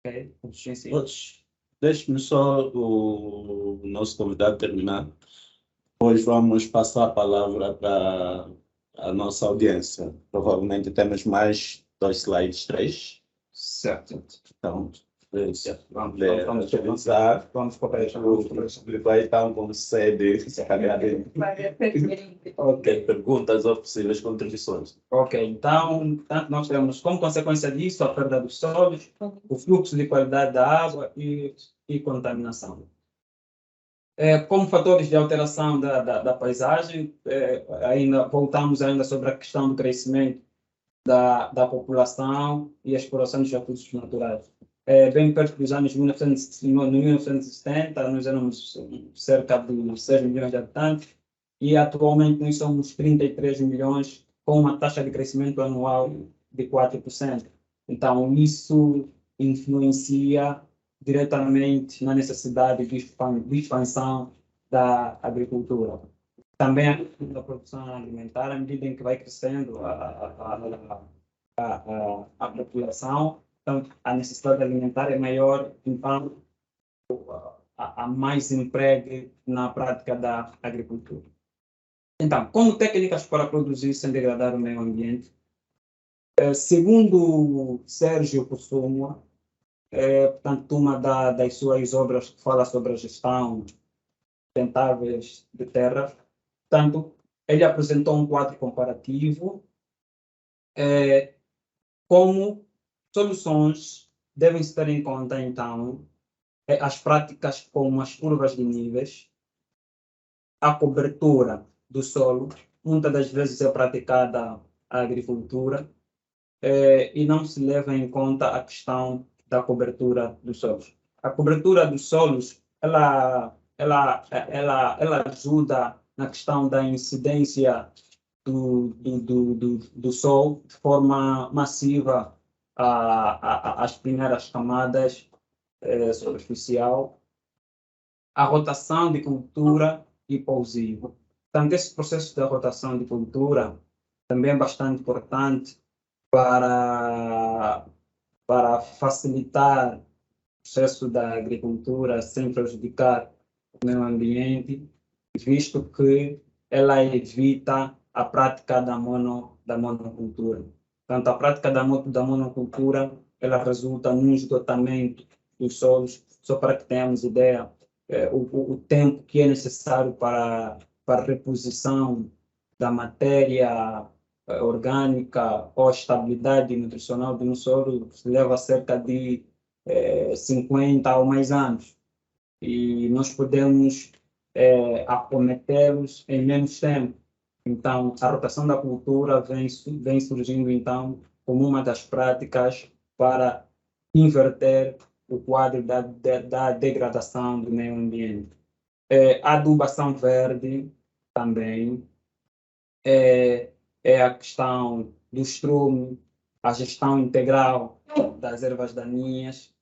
Ok, Deixe-me só o nosso convidado terminar. Depois vamos passar a palavra para a nossa audiência. Provavelmente temos mais 2 slides, 3. Certo. Então, Vamos utilizar. Vamos cooperar. Ele vai estar com sede. Ok, perguntas ou possíveis contribuições. Ok, então, nós temos como consequência disso a perda dos solos, o fluxo de qualidade da água e contaminação. Como fatores de alteração da paisagem, voltamos ainda sobre a questão do crescimento da população e a exploração dos recursos naturais. Bem perto dos anos 1970, nós éramos cerca de 6 milhões de habitantes e atualmente nós somos 33 milhões, com uma taxa de crescimento anual de 4%. Então, isso influencia diretamente na necessidade de expansão da agricultura. Também a produção alimentar, à medida em que vai crescendo a população, então a necessidade alimentar é maior, então há mais emprego na prática da agricultura. Então, como técnicas para produzir sem degradar o meio ambiente, segundo Sérgio Kussumwa, portanto, uma das suas obras que fala sobre a gestão sustentáveis de terra, portanto, ele apresentou um quadro comparativo como soluções devem-se ter em conta, então, as práticas como as curvas de níveis, a cobertura do solo, muitas das vezes é praticada a agricultura, e não se leva em conta a questão da cobertura dos solos. A cobertura dos solos, ela ajuda na questão da incidência do sol de forma massiva às primeiras camadas superficial, a rotação de cultura e pousio. Portanto, esse processo de rotação de cultura também é bastante importante para facilitar o processo da agricultura sem prejudicar o meio ambiente, visto que ela evita a prática da monocultura. Portanto, a prática da monocultura ela resulta num esgotamento dos solos, só para que tenhamos ideia, o tempo que é necessário para a reposição da matéria orgânica ou estabilidade nutricional de um solo leva cerca de 50 ou mais anos. E nós podemos acometê-los em menos tempo. Então, a rotação da cultura vem surgindo, então, como uma das práticas para inverter o quadro da degradação do meio ambiente. A adubação verde também é a questão do estrume, a gestão integral das ervas daninhas,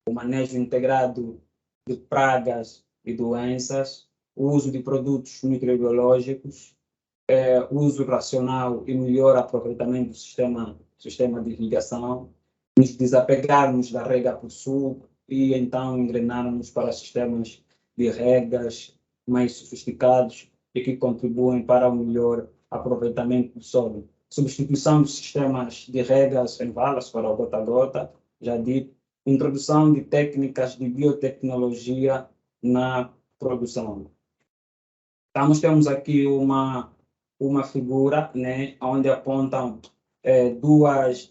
o manejo integrado de pragas e doenças, o uso de produtos microbiológicos, uso racional e melhor aproveitamento do sistema de irrigação, nos desapegarmos da rega por sul e então engrenarmos para sistemas de regas mais sofisticados e que contribuem para o melhor aproveitamento do solo. Substituição dos sistemas de regas em valas para o gota-a-gota, já dito, introdução de técnicas de biotecnologia na produção. Então, temos aqui uma figura, né, onde apontam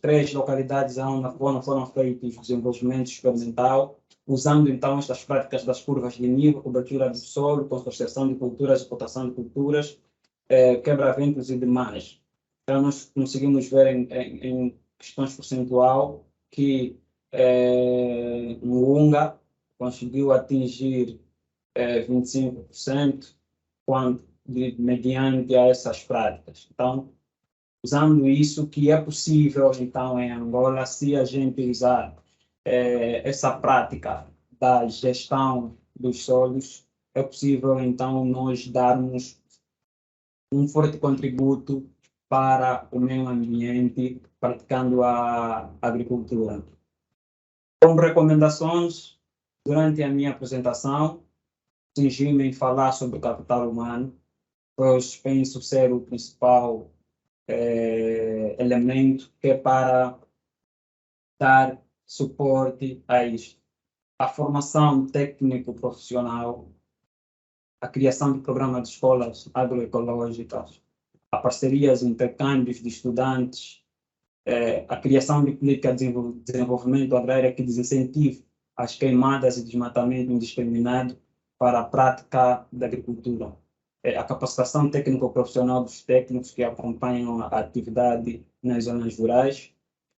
três localidades onde foram feitos o desenvolvimento experimental, usando então estas práticas das curvas de nível, cobertura do solo, conservação de culturas, explotação de culturas, quebra-ventos e demais. Então, nós conseguimos ver em questões percentual que Muunga conseguiu atingir 25% mediante a essas práticas. Então, usando isso, que é possível, então, em Angola, se a gente usar essa prática da gestão dos solos, é possível, então, nós darmos um forte contributo para o meio ambiente, praticando a agricultura. Como recomendações, durante a minha apresentação, cingi-me em falar sobre o capital humano, pois penso ser o principal elemento que é para dar suporte a isto. A formação técnico-profissional, a criação de programas de escolas agroecológicas, a parcerias e intercâmbios de estudantes, a criação de política de desenvolvimento agrário que desincentive as queimadas e desmatamento indiscriminado para a prática da agricultura. A capacitação técnico-profissional dos técnicos que acompanham a atividade nas zonas rurais,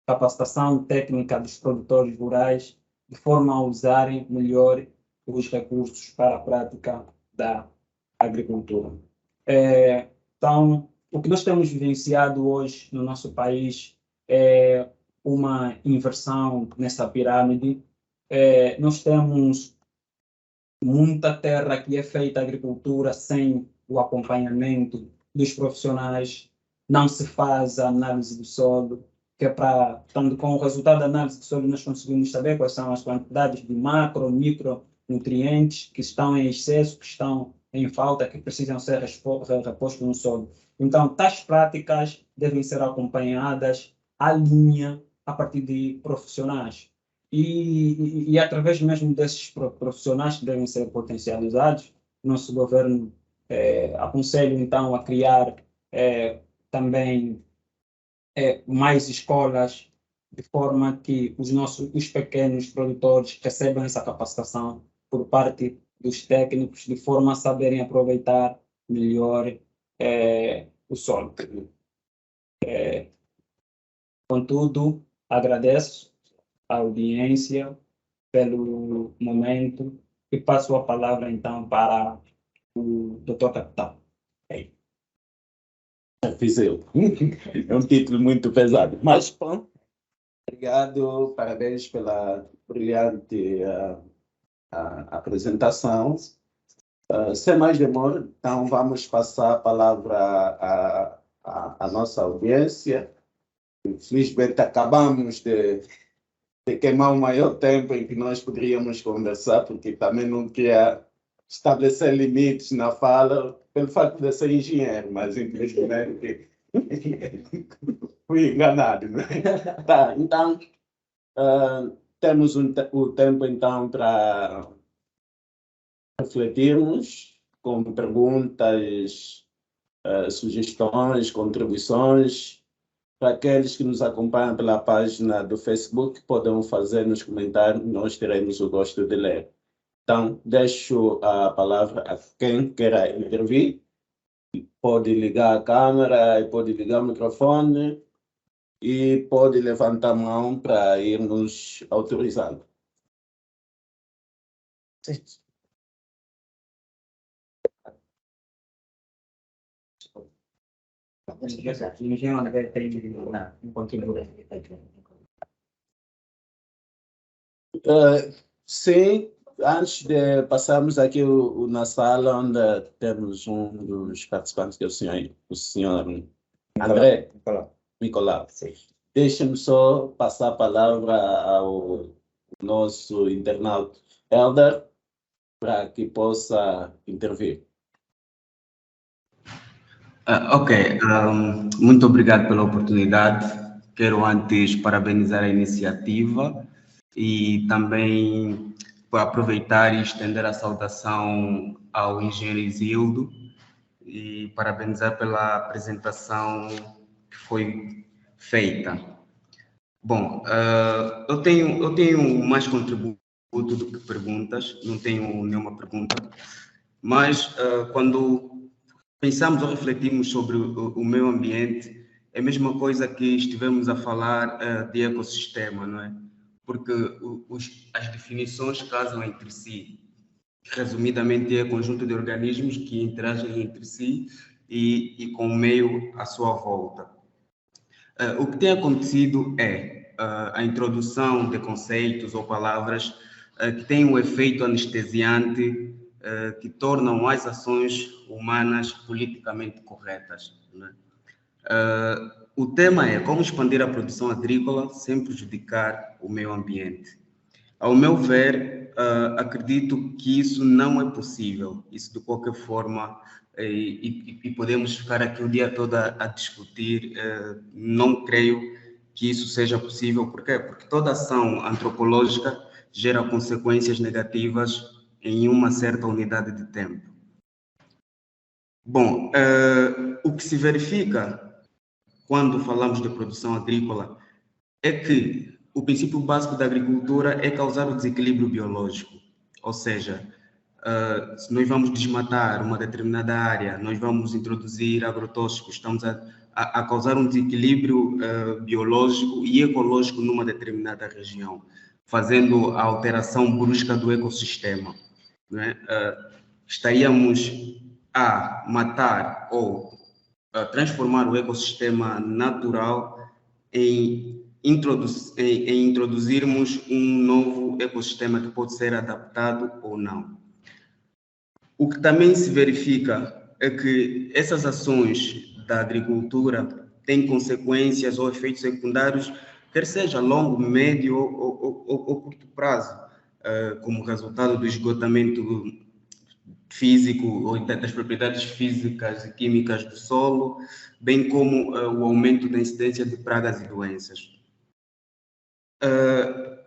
capacitação técnica dos produtores rurais, de forma a usarem melhor os recursos para a prática da agricultura. Então, o que nós temos vivenciado hoje no nosso país é uma inversão nessa pirâmide. Nós temos muita terra que é feita agricultura sem o acompanhamento dos profissionais, não se faz a análise do solo, que é para, portanto, com o resultado da análise do solo, nós conseguimos saber quais são as quantidades de macro, micronutrientes que estão em excesso, que estão em falta, que precisam ser repostos no solo. Então, tais práticas devem ser acompanhadas à linha a partir de profissionais. E através mesmo desses profissionais que devem ser potencializados, nosso governo aconselha então a criar também mais escolas, de forma que os pequenos produtores recebam essa capacitação por parte dos técnicos, de forma a saberem aproveitar melhor o solo. Contudo, agradeço a audiência pelo momento e passo a palavra então para o Dr. Capitão. Fiz eu. É um título muito pesado. Mas, bom, obrigado, parabéns pela brilhante apresentação. Sem mais demora, então vamos passar a palavra à nossa audiência. Infelizmente, acabamos de queimar o maior tempo em que nós poderíamos conversar, porque também não queria estabelecer limites na fala, pelo fato de ser engenheiro, mas infelizmente fui enganado. Né? Tá, então, temos o tempo então para refletirmos com perguntas, sugestões, contribuições. Para aqueles que nos acompanham pela página do Facebook, podem fazer nos comentários, nós teremos o gosto de ler. Então, deixo a palavra a quem queira intervir. Pode ligar a câmera, pode ligar o microfone e pode levantar a mão para ir nos autorizando. Sim. Sim, antes de passarmos aqui na sala onde temos um dos participantes, que é o senhor André Nicolau. Deixe-me só passar a palavra ao nosso internauta Helder para que possa intervir. Muito obrigado pela oportunidade. Quero antes parabenizar a iniciativa e também aproveitar e estender a saudação ao engenheiro Isildo e parabenizar pela apresentação que foi feita. Bom, eu tenho mais contributo do que perguntas, não tenho nenhuma pergunta, mas quando pensamos ou refletimos sobre o meio ambiente, é a mesma coisa que estivemos a falar de ecossistema, não é? Porque as definições casam entre si. Resumidamente, é conjunto de organismos que interagem entre si e com o meio à sua volta. O que tem acontecido é a introdução de conceitos ou palavras que têm um efeito anestesiante que tornam as ações humanas politicamente corretas, né? O tema é como expandir a produção agrícola sem prejudicar o meio ambiente. Ao meu ver, acredito que isso não é possível. Isso, de qualquer forma, e podemos ficar aqui o dia todo a discutir, não creio que isso seja possível. Por quê? Porque toda ação antropológica gera consequências negativas em uma certa unidade de tempo. Bom, o que se verifica quando falamos de produção agrícola é que o princípio básico da agricultura é causar o desequilíbrio biológico, ou seja, se nós vamos desmatar uma determinada área, nós vamos introduzir agrotóxicos, estamos a causar um desequilíbrio biológico e ecológico numa determinada região, fazendo a alteração brusca do ecossistema, né? Estaríamos a matar ou a transformar o ecossistema natural em introduzirmos um novo ecossistema que pode ser adaptado ou não. O que também se verifica é que essas ações da agricultura têm consequências ou efeitos secundários, quer seja a longo, médio ou curto prazo, como resultado do esgotamento físico ou das propriedades físicas e químicas do solo, bem como o aumento da incidência de pragas e doenças.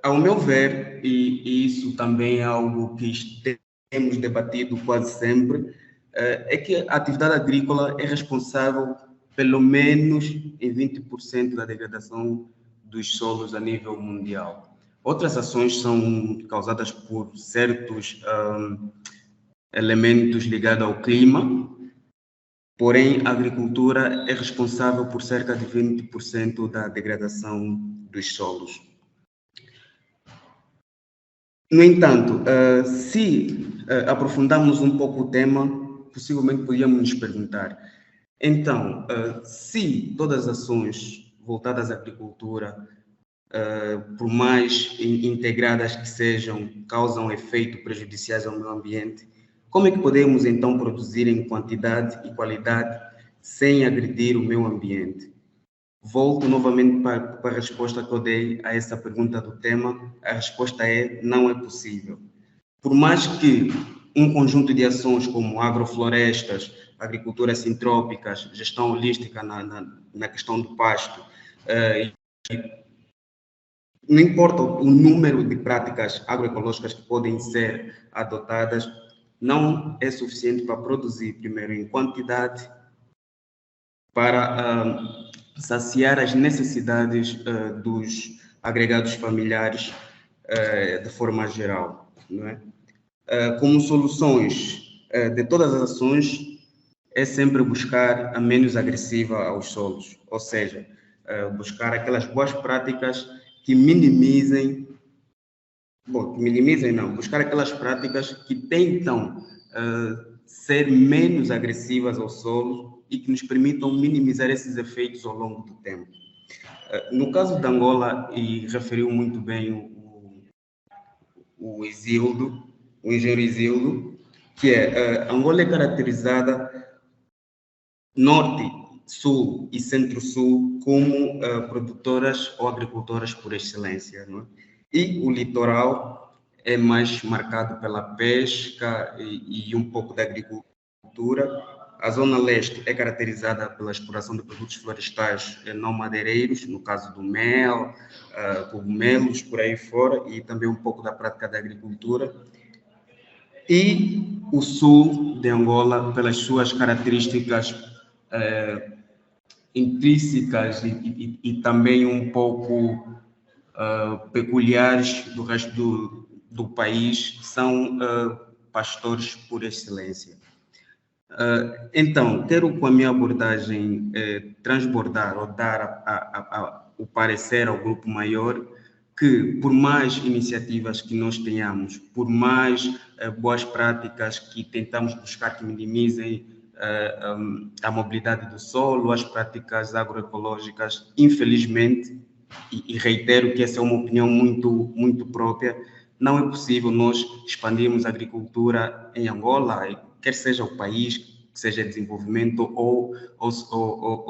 Ao meu ver, e isso também é algo que temos debatido quase sempre, é que a atividade agrícola é responsável pelo menos em 20% da degradação dos solos a nível mundial. Outras ações são causadas por certos elementos ligados ao clima, porém a agricultura é responsável por cerca de 20% da degradação dos solos. No entanto, se aprofundarmos um pouco o tema, possivelmente podíamos nos perguntar, então, se todas as ações voltadas à agricultura, por mais integradas que sejam, causam efeitos prejudiciais ao meio ambiente, como é que podemos então produzir em quantidade e qualidade sem agredir o meio ambiente? Volto novamente para a resposta que eu dei a essa pergunta do tema. A resposta é: não é possível. Por mais que um conjunto de ações como agroflorestas, agriculturas sintrópicas, gestão holística na questão do pasto, não importa o número de práticas agroecológicas que podem ser adotadas, não é suficiente para produzir, primeiro, em quantidade, para saciar as necessidades dos agregados familiares de forma geral, não é? Como soluções de todas as ações, é sempre buscar a menos agressiva aos solos, ou seja, buscar aquelas boas práticas que minimizem não, buscar aquelas práticas que tentam ser menos agressivas ao solo e que nos permitam minimizar esses efeitos ao longo do tempo. No caso de Angola, e referiu muito bem o Isildo, o engenheiro Isildo, que Angola é caracterizada norte, sul e centro-sul como produtoras ou agricultoras por excelência, não é? E o litoral é mais marcado pela pesca e um pouco da agricultura, A zona leste é caracterizada pela exploração de produtos florestais não madeireiros, no caso do mel, cogumelos, por aí fora, e também um pouco da prática da agricultura. E o sul de Angola, pelas suas características intrínsecas e também um pouco peculiares do resto do país, são pastores por excelência. Então, quero com a minha abordagem transbordar ou dar o parecer ao grupo maior que, por mais iniciativas que nós tenhamos, por mais boas práticas que tentamos buscar que minimizem a mobilidade do solo, as práticas agroecológicas, infelizmente, e reitero que essa é uma opinião muito própria, não é possível nós expandirmos a agricultura em Angola, quer seja o país, que seja desenvolvimento ou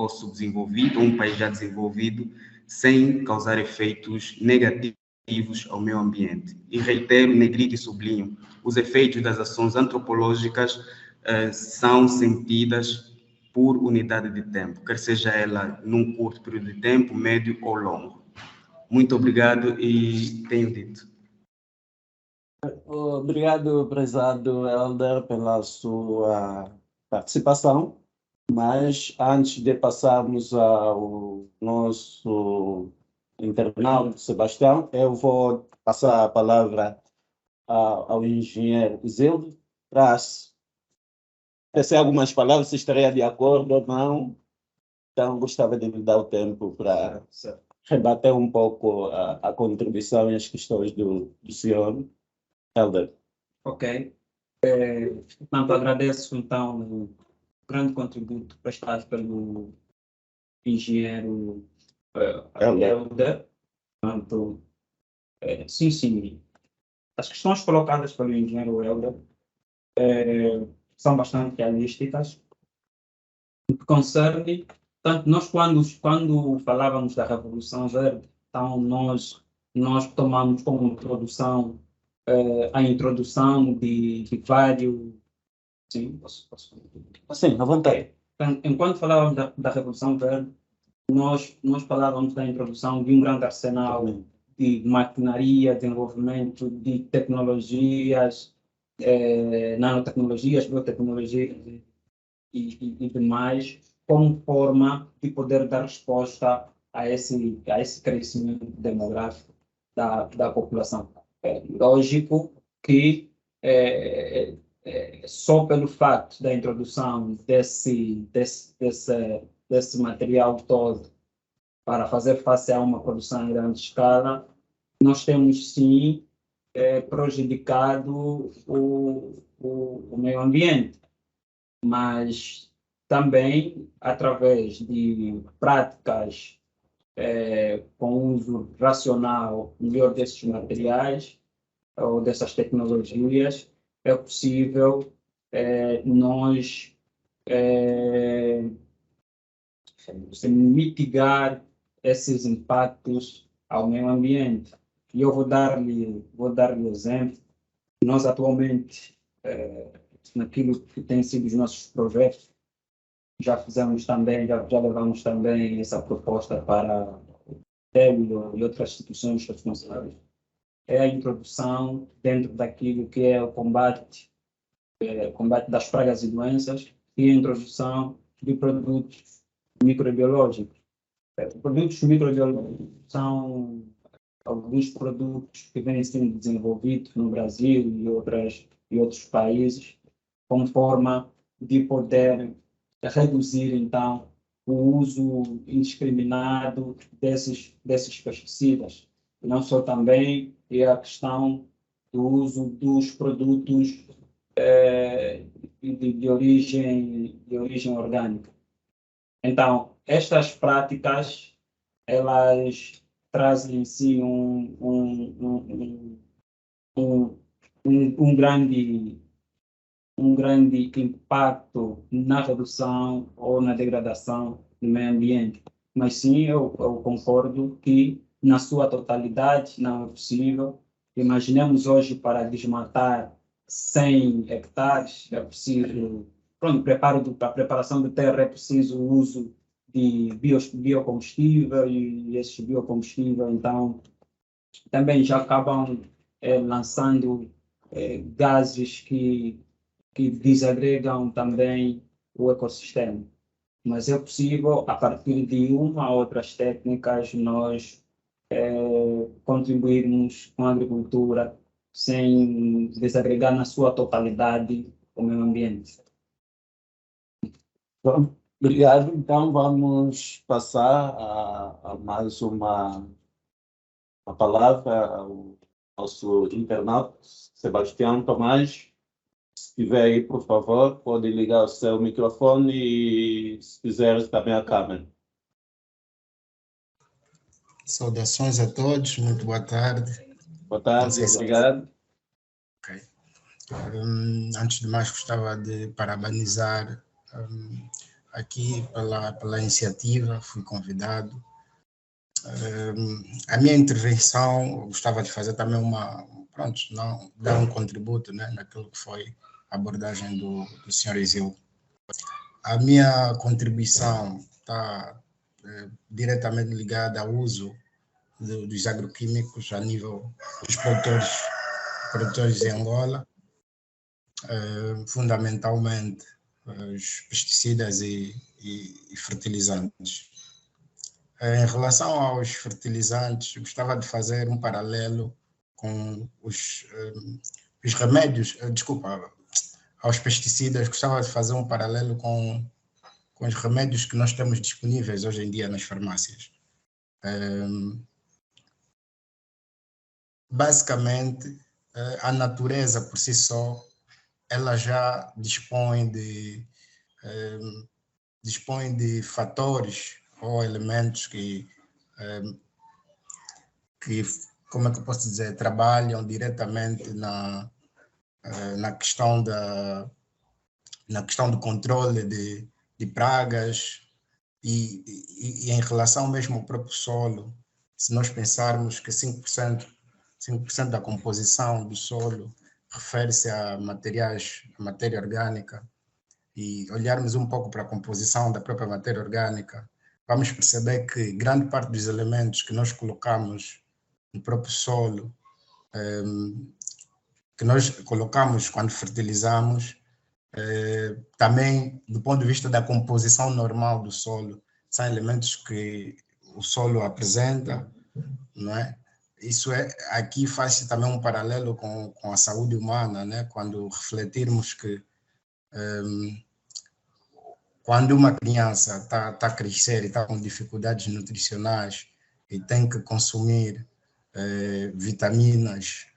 subdesenvolvido, ou um país já desenvolvido, sem causar efeitos negativos ao meio ambiente. E reitero, negrito e sublinho, os efeitos das ações antropológicas são sentidas por unidade de tempo, quer seja ela num curto período de tempo, médio ou longo. Muito obrigado e tenho dito. Obrigado, prezado Helder, pela sua participação. Mas antes de passarmos ao nosso internauta, Sebastião, eu vou passar a palavra ao engenheiro Zildo para tecer algumas palavras, se estaria de acordo ou não. Então, gostava de lhe dar o tempo para rebater um pouco a contribuição e as questões do senhor Helder. Ok. Portanto, agradeço então o grande contributo prestado pelo engenheiro Helder. Portanto, sim. As questões colocadas pelo engenheiro Helder são bastante realísticas. O que concerne, portanto, nós quando falávamos da Revolução Verde, então nós tomamos como introdução a introdução de vários... Sim, posso? Sim, à vontade. Então, enquanto falávamos da Revolução Verde, nós falávamos da introdução de um grande arsenal de maquinaria, desenvolvimento de tecnologias, nanotecnologias, biotecnologias e demais, como forma de poder dar resposta a esse crescimento demográfico da população. É lógico que só pelo fato da introdução desse material todo para fazer face a uma produção em grande escala, nós temos sim prejudicado o meio ambiente, mas também através de práticas com uso racional melhor desses materiais ou dessas tecnologias, é possível nós mitigar esses impactos ao meio ambiente. E eu vou dar-lhe exemplo. Nós atualmente, naquilo que tem sido os nossos projetos, já levamos também essa proposta para o TEL e outras instituições responsáveis. É a introdução dentro daquilo que é o combate das pragas e doenças e a introdução de produtos microbiológicos. Produtos microbiológicos são alguns produtos que vêm sendo desenvolvidos no Brasil e outros países, como forma de poder reduzir, então, o uso indiscriminado desses pesticidas. Não só também a questão do uso dos produtos de origem orgânica. Então, estas práticas, elas trazem em si um grande impacto na redução ou na degradação do meio ambiente. Mas sim, eu concordo que na sua totalidade não é possível. Imaginemos hoje para desmatar 100 hectares, é preciso pronto, para a preparação de terra é preciso o uso de biocombustível e esses biocombustíveis, então, também já acabam lançando gases que desagregam também o ecossistema. Mas é possível, a partir de uma ou outras técnicas, nós contribuirmos com a agricultura sem desagregar na sua totalidade o meio ambiente. Bom, obrigado. Então, vamos passar a mais uma palavra ao nosso internauta, Sebastião Tomás. Se tiver aí, por favor, pode ligar o seu microfone e, se quiser, também a câmera. Saudações a todos, muito boa tarde. Boa tarde, obrigado. Okay. Antes de mais, gostava de parabenizar aqui pela iniciativa, fui convidado. A minha intervenção, gostava de fazer também dar um contributo, né, naquilo que foi a abordagem do Sr. Isildo. A minha contribuição está diretamente ligada ao uso dos agroquímicos a nível dos produtores em Angola, fundamentalmente os pesticidas e fertilizantes. Em relação aos fertilizantes, gostava de fazer um paralelo com os remédios, aos pesticidas, gostava de fazer um paralelo com os remédios que nós temos disponíveis hoje em dia nas farmácias. Basicamente, a natureza por si só, ela já dispõe de fatores ou elementos que, como é que eu posso dizer, trabalham diretamente na questão do controle de pragas e em relação mesmo ao próprio solo. Se nós pensarmos que 5% da composição do solo refere-se a matéria orgânica, e olharmos um pouco para a composição da própria matéria orgânica, vamos perceber que grande parte dos elementos que nós colocamos no próprio solo, que nós colocamos quando fertilizamos, também do ponto de vista da composição normal do solo, são elementos que o solo apresenta, não é? Isso aqui faz também um paralelo com a saúde humana, né? Quando refletirmos que quando uma criança está a crescer e está com dificuldades nutricionais e tem que consumir vitaminas,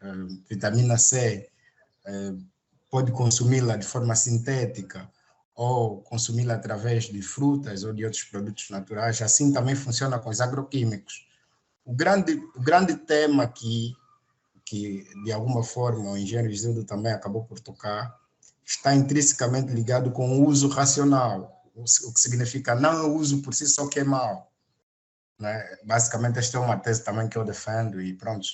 vitamina C, pode consumi-la de forma sintética ou consumi-la através de frutas ou de outros produtos naturais, assim também funciona com os agroquímicos. O grande tema aqui, que de alguma forma o engenheiro Isildo também acabou por tocar, está intrinsecamente ligado com o uso racional, o que significa não o uso por si só que é mau, né? Basicamente, esta é uma tese também que eu defendo e pronto,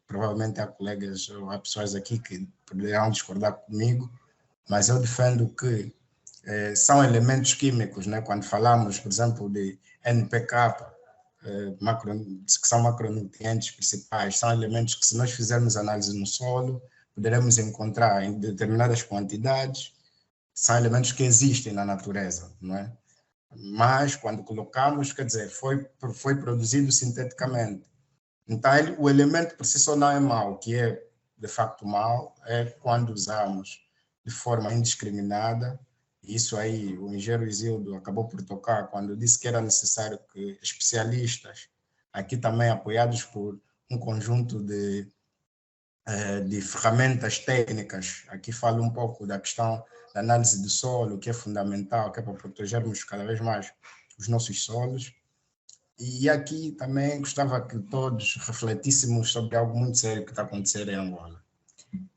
provavelmente há colegas ou há pessoas aqui que poderão discordar comigo, mas eu defendo que são elementos químicos, né? Quando falamos, por exemplo, de NPK, que são macronutrientes principais, são elementos que, se nós fizermos análise no solo, poderemos encontrar em determinadas quantidades, são elementos que existem na natureza, não é? Mas, quando colocamos, quer dizer, foi produzido sinteticamente. Então, o elemento por si só não é mau, o que é, de facto, mau é quando usamos de forma indiscriminada. Isso aí, o engenheiro Isildo acabou por tocar quando disse que era necessário que especialistas, aqui também apoiados por um conjunto de ferramentas técnicas, aqui falo um pouco da questão da análise do solo, que é fundamental, que é para protegermos cada vez mais os nossos solos. E aqui também gostava que todos refletíssemos sobre algo muito sério que está acontecendo em Angola.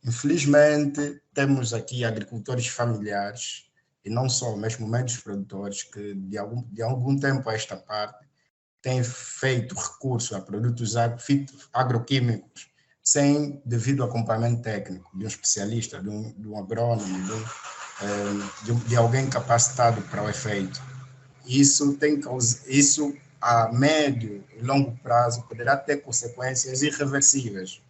Infelizmente, temos aqui agricultores familiares, e não só, mesmo médios produtores, que de algum tempo a esta parte têm feito recurso a produtos agroquímicos sem devido acompanhamento técnico de um especialista, de um agrônomo, de alguém capacitado para o efeito. Isso a médio e longo prazo poderá ter consequências irreversíveis.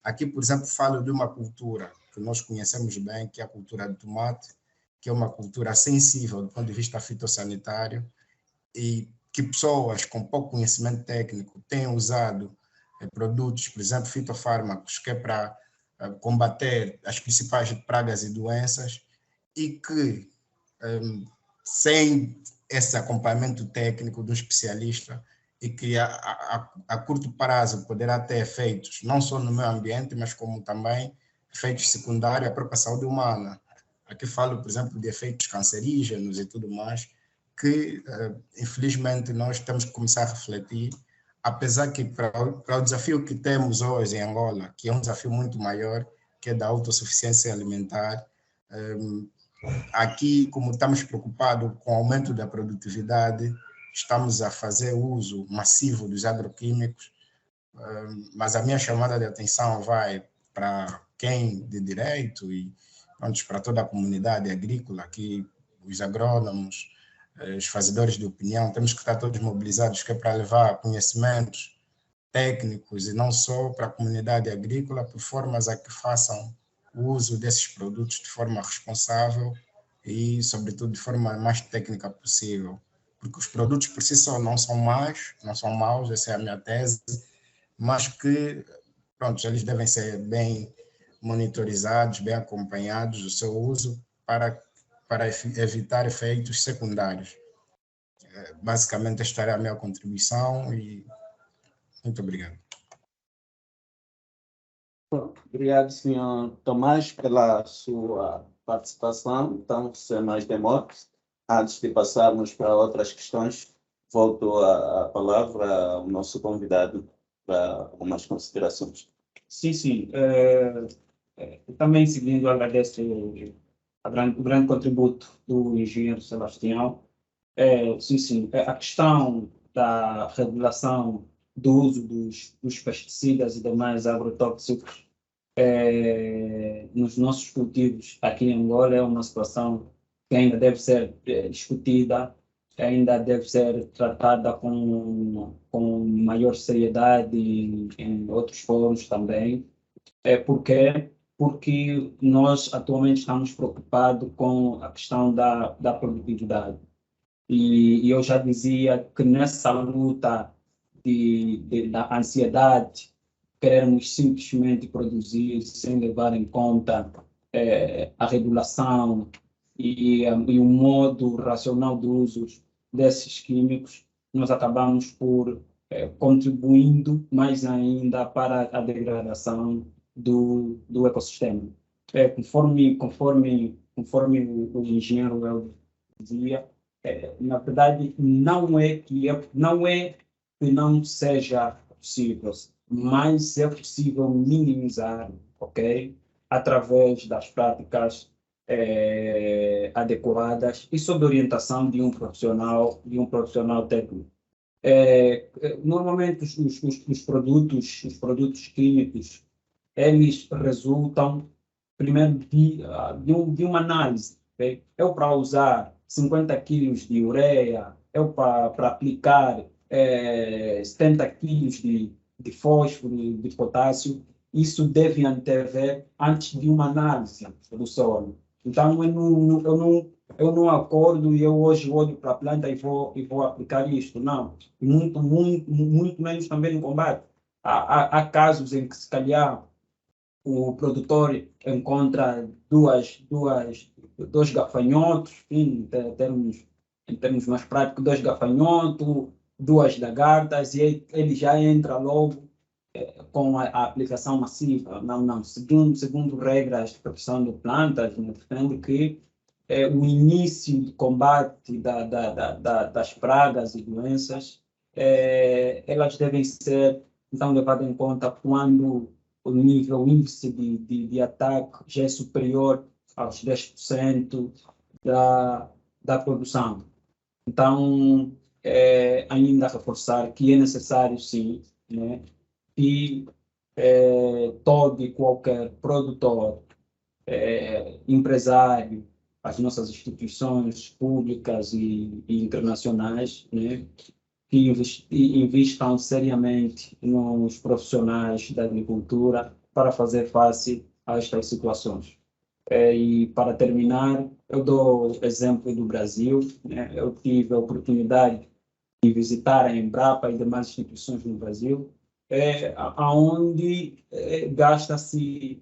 Aqui, por exemplo, falo de uma cultura que nós conhecemos bem, que é a cultura do tomate, que é uma cultura sensível do ponto de vista fitossanitário e que pessoas com pouco conhecimento técnico têm usado produtos, por exemplo, fitofármacos, que é para combater as principais pragas e doenças e que, sem esse acompanhamento técnico do especialista, e que a curto prazo poderá ter efeitos, não só no meio ambiente, mas como também efeitos secundários à própria saúde humana. Aqui falo, por exemplo, de efeitos cancerígenos e tudo mais, que, infelizmente, nós temos que começar a refletir, apesar que para o desafio que temos hoje em Angola, que é um desafio muito maior, que é da autossuficiência alimentar, aqui, como estamos preocupados com o aumento da produtividade, estamos a fazer uso massivo dos agroquímicos, mas a minha chamada de atenção vai para quem de direito e para toda a comunidade agrícola, que os agrônomos, os fazedores de opinião, temos que estar todos mobilizados, que é para levar conhecimentos técnicos e não só para a comunidade agrícola, por formas a que façam o uso desses produtos de forma responsável e, sobretudo, de forma mais técnica possível. Porque os produtos por si só não são maus, essa é a minha tese, mas que, pronto, eles devem ser bem monitorizados, bem acompanhados, o seu uso para evitar efeitos secundários. Basicamente, esta é a minha contribuição e muito obrigado. Obrigado, senhor Tomás, pela sua participação. Então, sem mais demoras, antes de passarmos para outras questões, volto a palavra ao nosso convidado para algumas considerações. Sim. Também, seguindo, agradeço o grande contributo do engenheiro Sebastião. Sim, a questão da regulação do uso dos pesticidas e demais agrotóxicos nos nossos cultivos aqui em Angola é uma situação que ainda deve ser discutida, ainda deve ser tratada com maior seriedade em outros fóruns também. Por quê? Porque nós atualmente estamos preocupados com a questão da produtividade. E eu já dizia que nessa luta da ansiedade, queremos simplesmente produzir sem levar em conta a regulação e o modo racional do uso desses químicos, nós acabamos por contribuindo mais ainda para a degradação do ecossistema. Conforme o engenheiro dizia, na verdade, não é que não seja possível, mas é possível minimizar, ok? Através das práticas adequadas e sob orientação de um profissional técnico. Normalmente os produtos químicos, eles resultam primeiro de uma análise. Okay? Eu, para usar 50 quilos de ureia, eu para aplicar 70 quilos de fósforo, de potássio, isso deve antever antes de uma análise do solo. Então, eu não acordo e eu hoje olho para a planta e vou aplicar isto. Não. Muito menos também no combate. Há casos em que, se calhar, o produtor encontra dois gafanhotos, em termos mais práticos, dois gafanhotos, duas lagartas, e ele já entra logo com a aplicação massiva. Não. Segundo regras de proteção de plantas, defende que o início de combate das pragas e doenças, elas devem ser, então, levadas em conta quando o índice de ataque já é superior aos 10% da produção. Então, ainda reforçar que é necessário, sim, né, que todo e qualquer produtor, empresário as nossas instituições públicas e internacionais, né, que investam seriamente nos profissionais da agricultura para fazer face a estas situações. E para terminar, eu dou o exemplo do Brasil, né? Eu tive a oportunidade de visitar a Embrapa e demais instituições no Brasil, onde gasta-se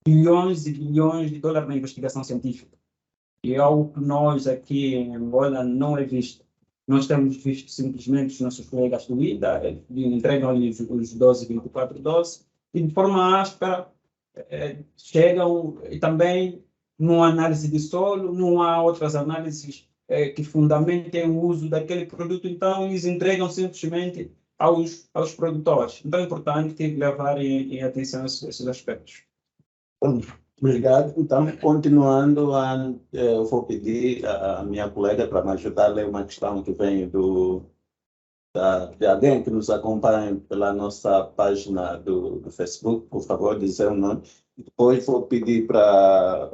bilhões e bilhões de dólares na investigação científica. E é algo que nós aqui em Angola não é visto. Nós temos visto simplesmente os nossos colegas do IDA, entregam-lhes os 12, 24 doses, e de forma áspera chegam, e também numa análise de solo, não há outras análises que fundamentem o uso daquele produto, então eles entregam simplesmente aos produtores. Então é importante levar em atenção esses aspectos. Obrigado. Então, continuando, eu vou pedir à minha colega para me ajudar a ler uma questão que vem de alguém que nos acompanha pela nossa página do Facebook, por favor, dizer o nome. Depois vou pedir para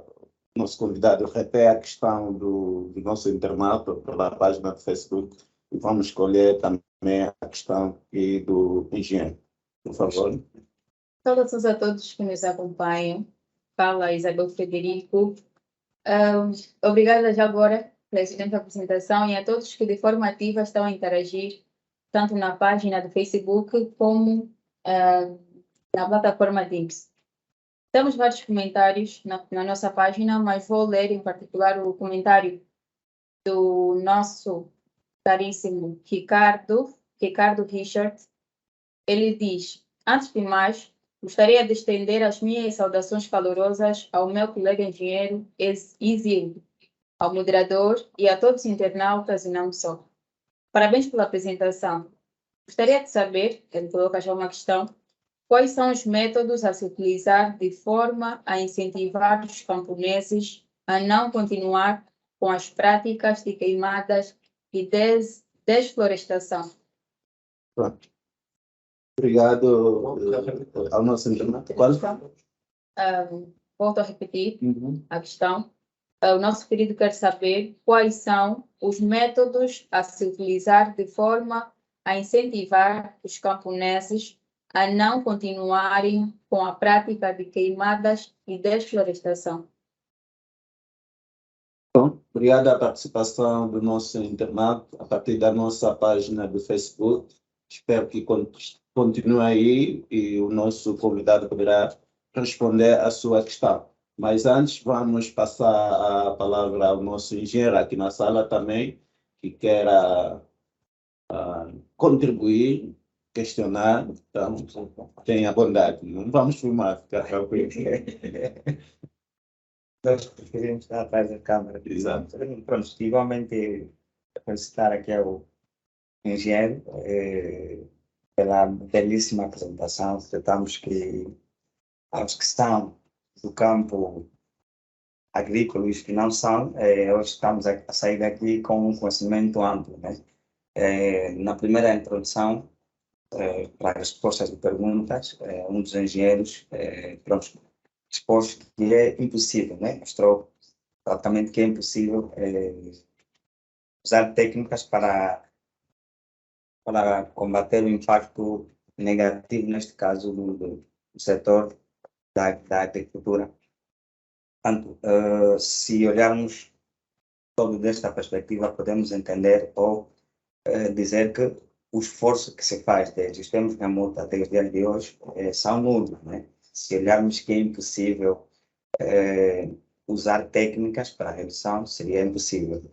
o nosso convidado reter a questão do nosso internauta pela página do Facebook e vamos escolher também a questão aqui do engenheiro. Por favor. Saudações a todos que nos acompanham. Fala Isabel Frederico. Obrigada já agora pela excelente apresentação e a todos que de forma ativa estão a interagir, tanto na página do Facebook como na plataforma Teams. Temos vários comentários na nossa página, mas vou ler em particular o comentário do nosso caríssimo Ricardo Richard. Ele diz: antes de mais, gostaria de estender as minhas saudações calorosas ao meu colega engenheiro Isildo, ao moderador e a todos os internautas e não só. Parabéns pela apresentação. Gostaria de saber, ele coloca já uma questão, quais são os métodos a se utilizar de forma a incentivar os camponeses a não continuar com as práticas de queimadas e desflorestação? Pronto. Obrigado ao nosso internauta. Volto a repetir a questão. O nosso querido quer saber quais são os métodos a se utilizar de forma a incentivar os camponeses a não continuarem com a prática de queimadas e desflorestação. Bom, obrigado à participação do nosso internauta a partir da nossa página do Facebook. Espero que continue aí e o nosso convidado poderá responder à sua questão. Mas antes, vamos passar a palavra ao nosso engenheiro aqui na sala também, que queira contribuir, questionar. Então, tenha bondade. Não vamos filmar, fica tranquilo. Nós preferimos estar atrás da câmera. Exato. Pronto, igualmente, felicitar aqui ao engenheiro pela belíssima apresentação. Tratamos que aos que estão do campo agrícola e os que não são, hoje estamos a sair daqui com um conhecimento amplo, né? Na primeira introdução, para as respostas de perguntas, um dos engenheiros expôs que é impossível, né? Mostrou exatamente que é impossível usar técnicas para combater o impacto negativo, neste caso, do setor da agricultura. Portanto, se olharmos todo desta perspectiva, podemos entender ou dizer que o esforço que se faz desde os tempos remotos até os dias de hoje são nulos, né? Se olharmos que é impossível usar técnicas para a redução, seria impossível.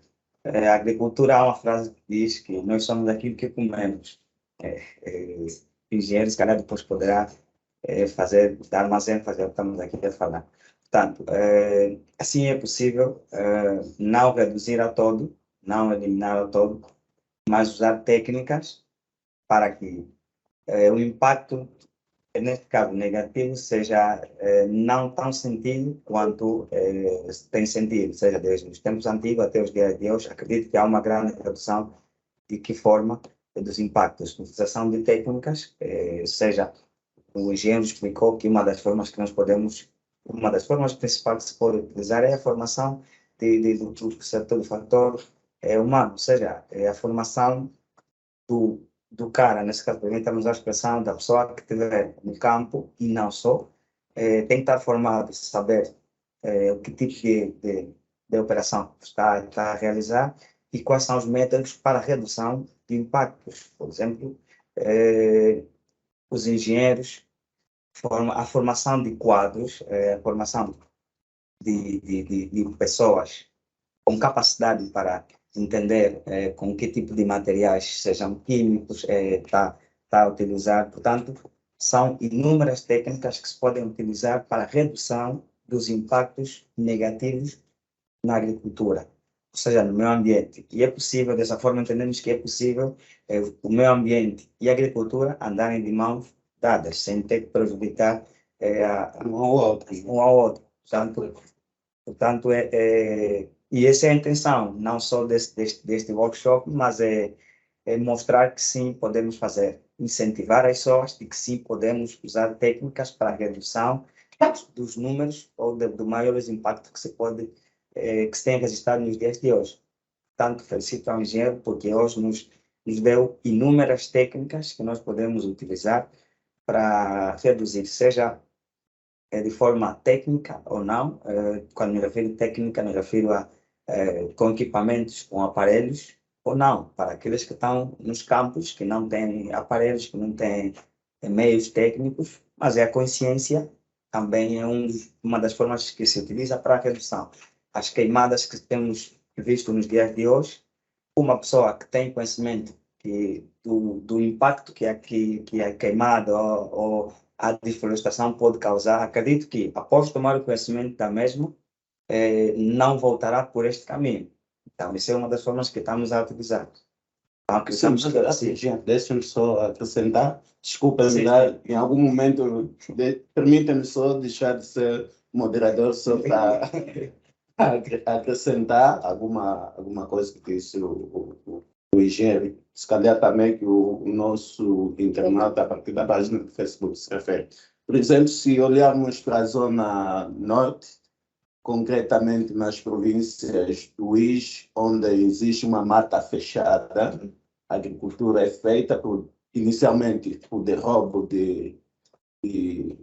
A agricultura, há uma frase que diz que nós somos aquilo que comemos. O engenheiro, se calhar, depois poderá dar mais ênfase ao que estamos aqui a falar. Portanto, assim é possível não reduzir a todo, não eliminar a todo, mas usar técnicas para que o impacto, neste caso negativo, seja não tão sentido quanto tem sentido, seja desde os tempos antigos até os dias de hoje. Acredito que há uma grande redução de que forma dos impactos. Utilização de técnicas, seja, o engenheiro explicou que uma das formas principais que se pode utilizar é a formação do setor do fator humano, ou seja, é a formação do cara, nesse caso, permitamos a expressão da pessoa que estiver no campo e não só, tem que estar formado, saber o que tipo de operação está a realizar e quais são os métodos para a redução de impactos. Por exemplo, os engenheiros, a formação de quadros, a formação de pessoas com capacidade para entender com que tipo de materiais, sejam químicos, está a utilizar. Portanto, são inúmeras técnicas que se podem utilizar para a redução dos impactos negativos na agricultura, ou seja, no meio ambiente. E é possível, dessa forma entendemos que é possível o meio ambiente e a agricultura andarem de mãos dadas, sem ter que prejudicar um ao outro. Portanto, e essa é a intenção, não só deste workshop, mas é mostrar que sim, podemos fazer, incentivar as pessoas de que sim, podemos usar técnicas para a redução dos números ou do maiores impactos que se tem registrado nos dias de hoje. Portanto, felicito ao engenheiro porque hoje nos deu inúmeras técnicas que nós podemos utilizar para reduzir, seja de forma técnica ou não. Quando me refiro a técnica, me refiro a com equipamentos, com aparelhos, ou não, para aqueles que estão nos campos, que não têm aparelhos, que não têm meios técnicos, mas a consciência também é uma das formas que se utiliza para a redução. As queimadas que temos visto nos dias de hoje, uma pessoa que tem conhecimento do impacto que a queimada ou a desflorestação pode causar, acredito que, após tomar o conhecimento da mesma, não voltará por este caminho. Então, essa é uma das formas que estamos a utilizar. Deixa-me só acrescentar, desculpa, em algum momento, permita-me só deixar de ser moderador só para acrescentar alguma coisa que disse o engenheiro, se calhar também que o nosso internauta a partir da página do Facebook se refere. Por exemplo, se olharmos para a zona norte, concretamente nas províncias do Luís, onde existe uma mata fechada, a agricultura é feita inicialmente por derrubo de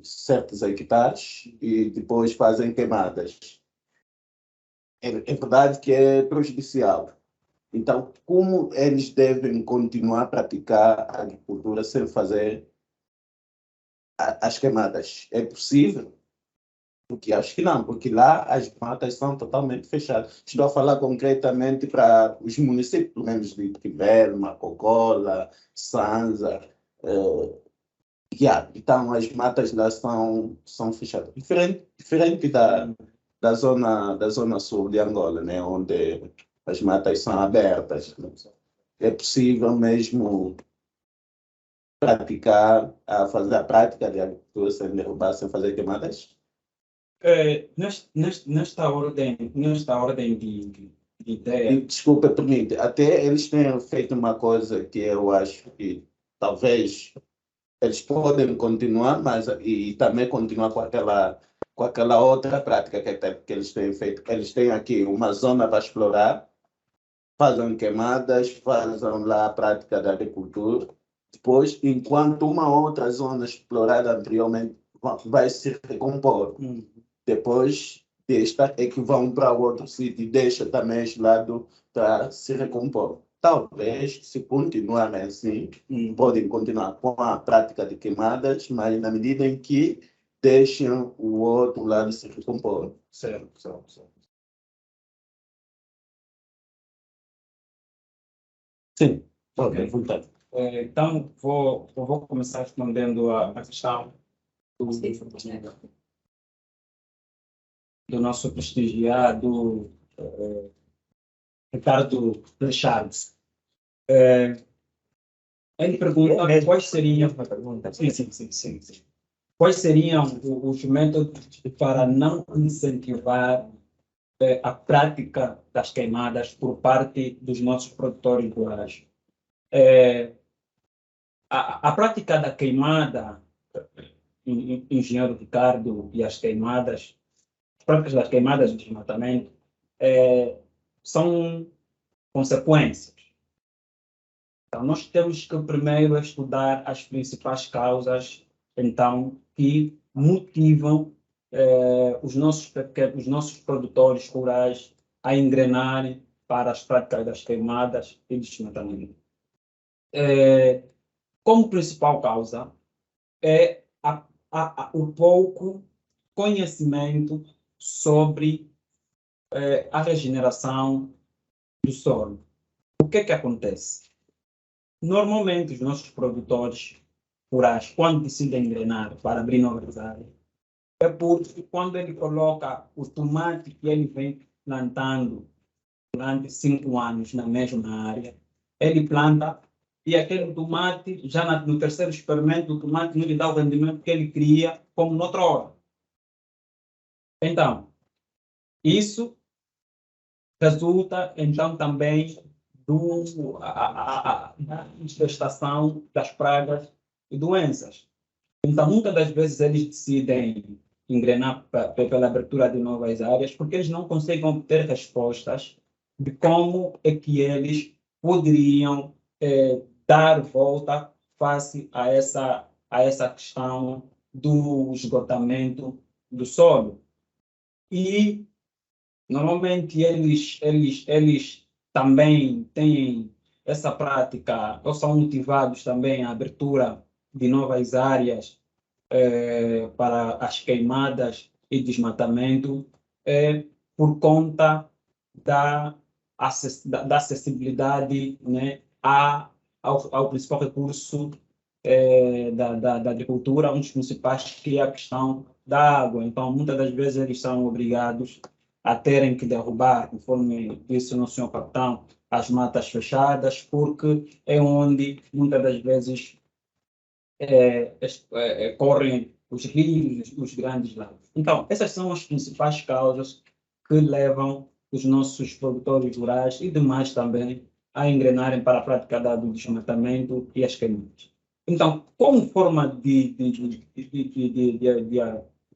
certos hectares e depois fazem queimadas. É verdade que é prejudicial. Então, como eles devem continuar a praticar a agricultura sem fazer as queimadas? É possível? Porque acho que não, porque lá as matas são totalmente fechadas. Estou a falar concretamente para os municípios, pelo menos de Tiver, Macogola, Sanza. Então, as matas lá são fechadas. Diferente da zona sul de Angola, né, onde as matas são abertas. É possível mesmo fazer a prática de agricultura sem derrubar, sem fazer queimadas? Nesta ordem de ideia. Desculpa, permite. Até eles têm feito uma coisa que eu acho que talvez eles podem continuar, mas e também continuar com aquela outra prática que eles têm feito. Eles têm aqui uma zona para explorar, fazem queimadas, fazem lá a prática da agricultura. Depois, enquanto uma outra zona explorada anteriormente vai se recompor. Depois desta é que vão para outro sítio e deixam também esse lado para se recompor. Talvez, se continuarem assim, podem continuar com a prática de queimadas, mas na medida em que deixam o outro lado se recompor. Certo. Sim, pode voltar. Então, vou começar respondendo a questão do nosso prestigiado Ricardo Charles. Ele pergunta quais seriam... Sim. Quais seriam os métodos para não incentivar a prática das queimadas por parte dos nossos produtores rurais? A prática da queimada, engenheiro Ricardo, e as práticas das queimadas de desmatamento, são consequências. Então, nós temos que primeiro estudar as principais causas, então, que motivam os nossos produtores rurais a engrenarem para as práticas das queimadas e desmatamento. Como principal causa é o pouco conhecimento sobre a regeneração do solo. O que acontece? Normalmente, os nossos produtores rurais, quando decidem engrenar para abrir novas áreas, é porque quando ele coloca o tomate que ele vem plantando durante 5 anos na mesma área, ele planta e aquele tomate, já no terceiro experimento, o tomate não lhe dá o rendimento que ele queria, como noutra hora. Então, isso resulta, então, também da infestação das pragas e doenças. Então, muitas das vezes eles decidem engrenar pela abertura de novas áreas porque eles não conseguem obter respostas de como é que eles poderiam dar volta face a essa questão do esgotamento do solo. E, normalmente, eles também têm essa prática, ou são motivados também à abertura de novas áreas para as queimadas e desmatamento, por conta da acessibilidade, né, ao principal recurso da agricultura, um dos principais, que é a questão da água. Então, muitas das vezes eles são obrigados a terem que derrubar, conforme disse o senhor capitão, as matas fechadas, porque é onde muitas das vezes correm os rios, os grandes lagos. Então, essas são as principais causas que levam os nossos produtores rurais e demais também a engrenarem para a prática do desmatamento e as queimadas. Então, como forma de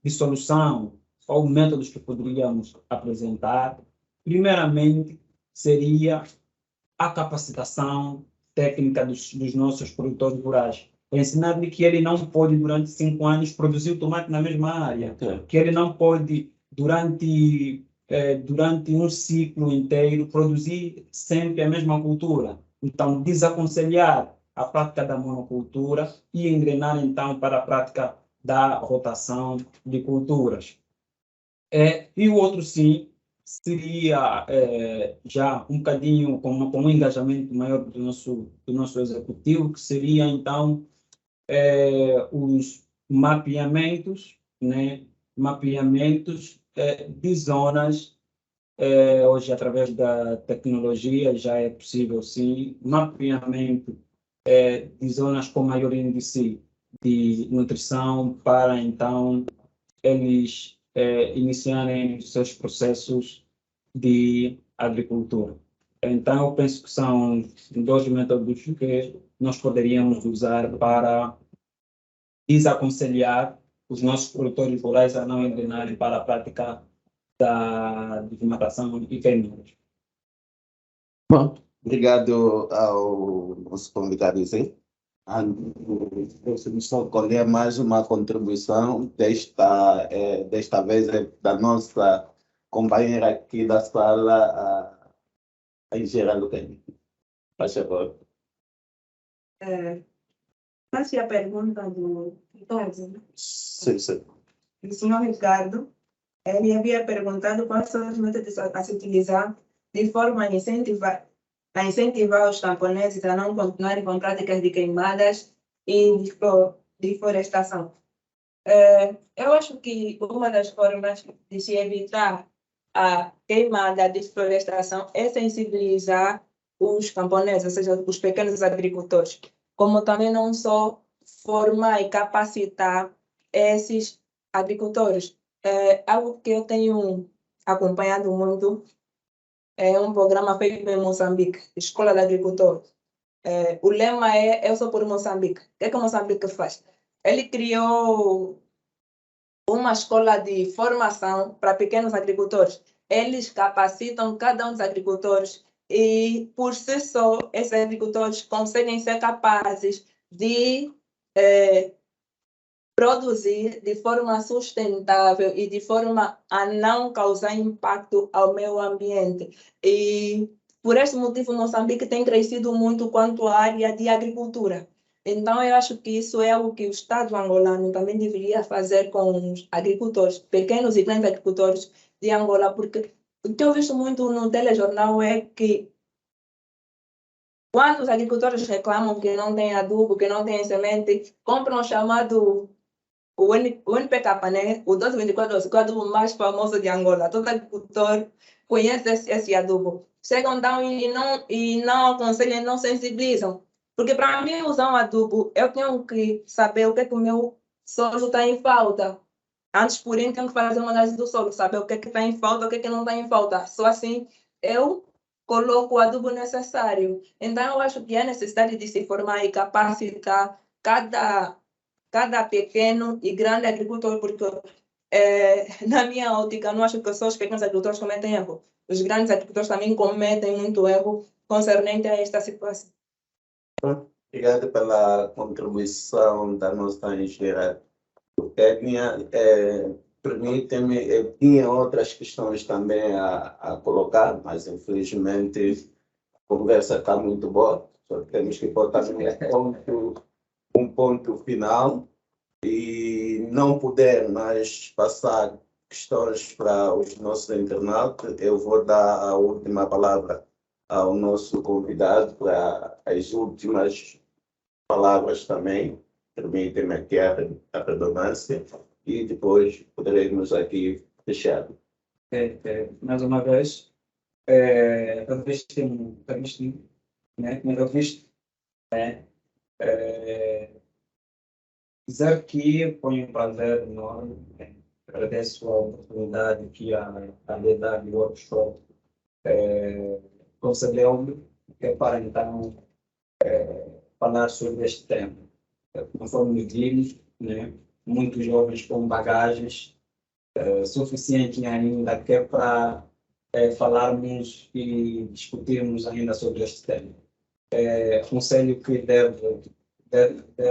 solução ou métodos que poderíamos apresentar, primeiramente seria a capacitação técnica dos nossos produtores rurais. Ensinar-lhe que ele não pode, durante 5 anos, produzir o tomate na mesma área, que ele não pode, durante um ciclo inteiro, produzir sempre a mesma cultura. Então, desaconselhar a prática da monocultura e engrenar, então, para a prática da rotação de culturas. E o outro, sim, seria já um bocadinho com um engajamento maior do nosso executivo, que seria, então, os mapeamentos, né? Mapeamentos de zonas, hoje, através da tecnologia, já é possível, sim, mapeamento de zonas com maior índice de nutrição, para, então, eles iniciarem os seus processos de agricultura. Então, eu penso que são 2 métodos que nós poderíamos usar para desaconselhar os nossos produtores rurais a não engrenarem para a prática da desmatação e queimadas. Bom, obrigado ao nosso convidado, Zé. Eu só colher mais uma contribuição desta vez da nossa companheira aqui da sala, a engenheira Lucani. Faz favor. Faço a pergunta do Ricardo. Sim, sim. O senhor Ricardo, ele havia perguntado quais são os métodos a se utilizar de forma a incentivar os camponeses a não continuarem com práticas de queimadas e deflorestação. Eu acho que uma das formas de se evitar a queimada, a desflorestação, é sensibilizar os camponeses, ou seja, os pequenos agricultores, como também não só formar e capacitar esses agricultores. Algo que eu tenho acompanhado muito é um programa feito em Moçambique, Escola de Agricultor. O lema é Eu Sou por Moçambique. O que Moçambique faz? Ele criou uma escola de formação para pequenos agricultores. eles capacitam cada um dos agricultores e, por si só, esses agricultores conseguem ser capazes de produzir de forma sustentável e de forma a não causar impacto ao meio ambiente. E, por esse motivo, Moçambique tem crescido muito quanto à área de agricultura. Então, eu acho que isso é algo que o Estado angolano também deveria fazer com os agricultores, pequenos e grandes agricultores de Angola, porque o que eu vejo muito no telejornal é que quando os agricultores reclamam que não tem adubo, que não tem semente, compram o chamado o NPK, né? O 1224, o adubo mais famoso de Angola. Todo agricultor conhece esse adubo. Chegam então e não aconselham, não sensibilizam. Porque para mim usar um adubo, eu tenho que saber o que o meu solo está em falta. Antes, porém, tenho que fazer uma análise do solo, saber o que está em falta, o que não está em falta. Só assim eu coloco o adubo necessário. Então, eu acho que há necessidade de se formar e capacitar cada pequeno e grande agricultor, porque na minha ótica, não acho que só os pequenos agricultores cometem erro. Os grandes agricultores também cometem muito erro concernente a esta situação. Obrigado pela contribuição da nossa engenheira técnica. Permite-me, eu tinha outras questões também a colocar, mas infelizmente a conversa está muito boa, só temos que botar um ponto final e não puder mais passar questões para os nossos internautas. Eu vou dar a última palavra ao nosso convidado para as últimas palavras também, permitem-me aqui a redundância, e depois poderemos aqui fechar. Mais uma vez, reviste, né? Dizer que foi um prazer enorme, agradeço a oportunidade que a DW Workshop concedeu-me para então falar sobre este tema. Conforme vimos, né, muitos jovens com bagagens suficientes ainda que é para falarmos e discutirmos ainda sobre este tema. Conselho que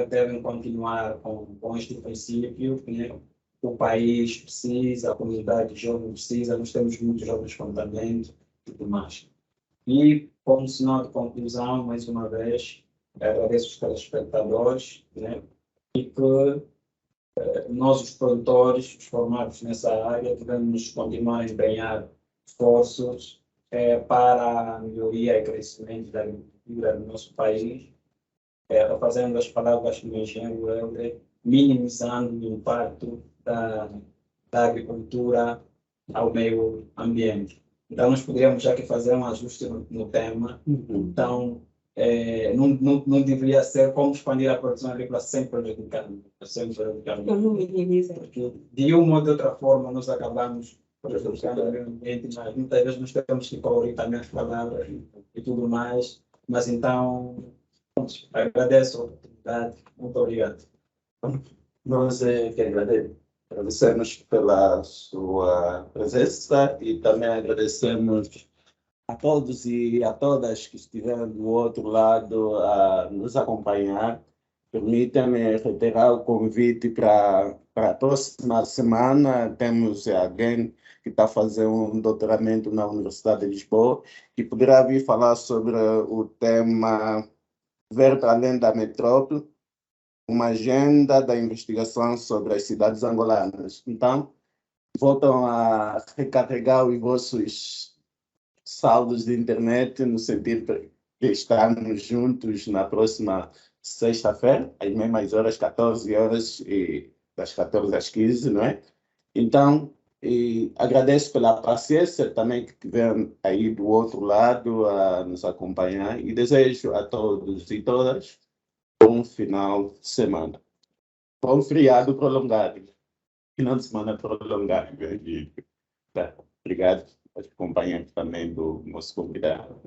devem continuar com este princípio, né? O país precisa, a comunidade jovem precisa, nós temos muitos jovens com talento e tudo mais. E, como sinal de conclusão, mais uma vez, agradeço os telespectadores, né? E que nós, os produtores, os formados nessa área, devemos continuar a empenhar esforços para a melhoria e crescimento da agricultura do nosso país, fazendo as palavras do engenheiro Helder, minimizando o impacto da agricultura ao meio ambiente. Então, nós poderíamos já que fazer um ajuste no tema. Então, não deveria ser como expandir a produção agrícola sem prejudicar. Porque, de uma ou de outra forma, nós acabamos prejudicando o meio ambiente, mas muitas vezes nós temos que colorir também as palavras e tudo mais. Mas, então, agradeço a oportunidade. Muito obrigado. Nós que agradecemos pela sua presença e também agradecemos a todos e a todas que estiveram do outro lado a nos acompanhar. Permitam-me reiterar o convite para a próxima semana. Temos alguém que está fazendo um doutoramento na Universidade de Lisboa que poderá vir falar sobre o tema Ver para além da metrópole, uma agenda da investigação sobre as cidades angolanas. Então, voltam a recarregar os vossos saldos de internet no sentido de estarmos juntos na próxima sexta-feira, às mesmas horas, 14 horas, e das 14 às 15, não é? Então, agradeço pela paciência também que tiveram aí do outro lado a nos acompanhar e desejo a todos e todas bom final de semana. Bom feriado prolongado. Final de semana prolongado, meu amigo. Tá. Obrigado aos companheiros também do nosso convidado.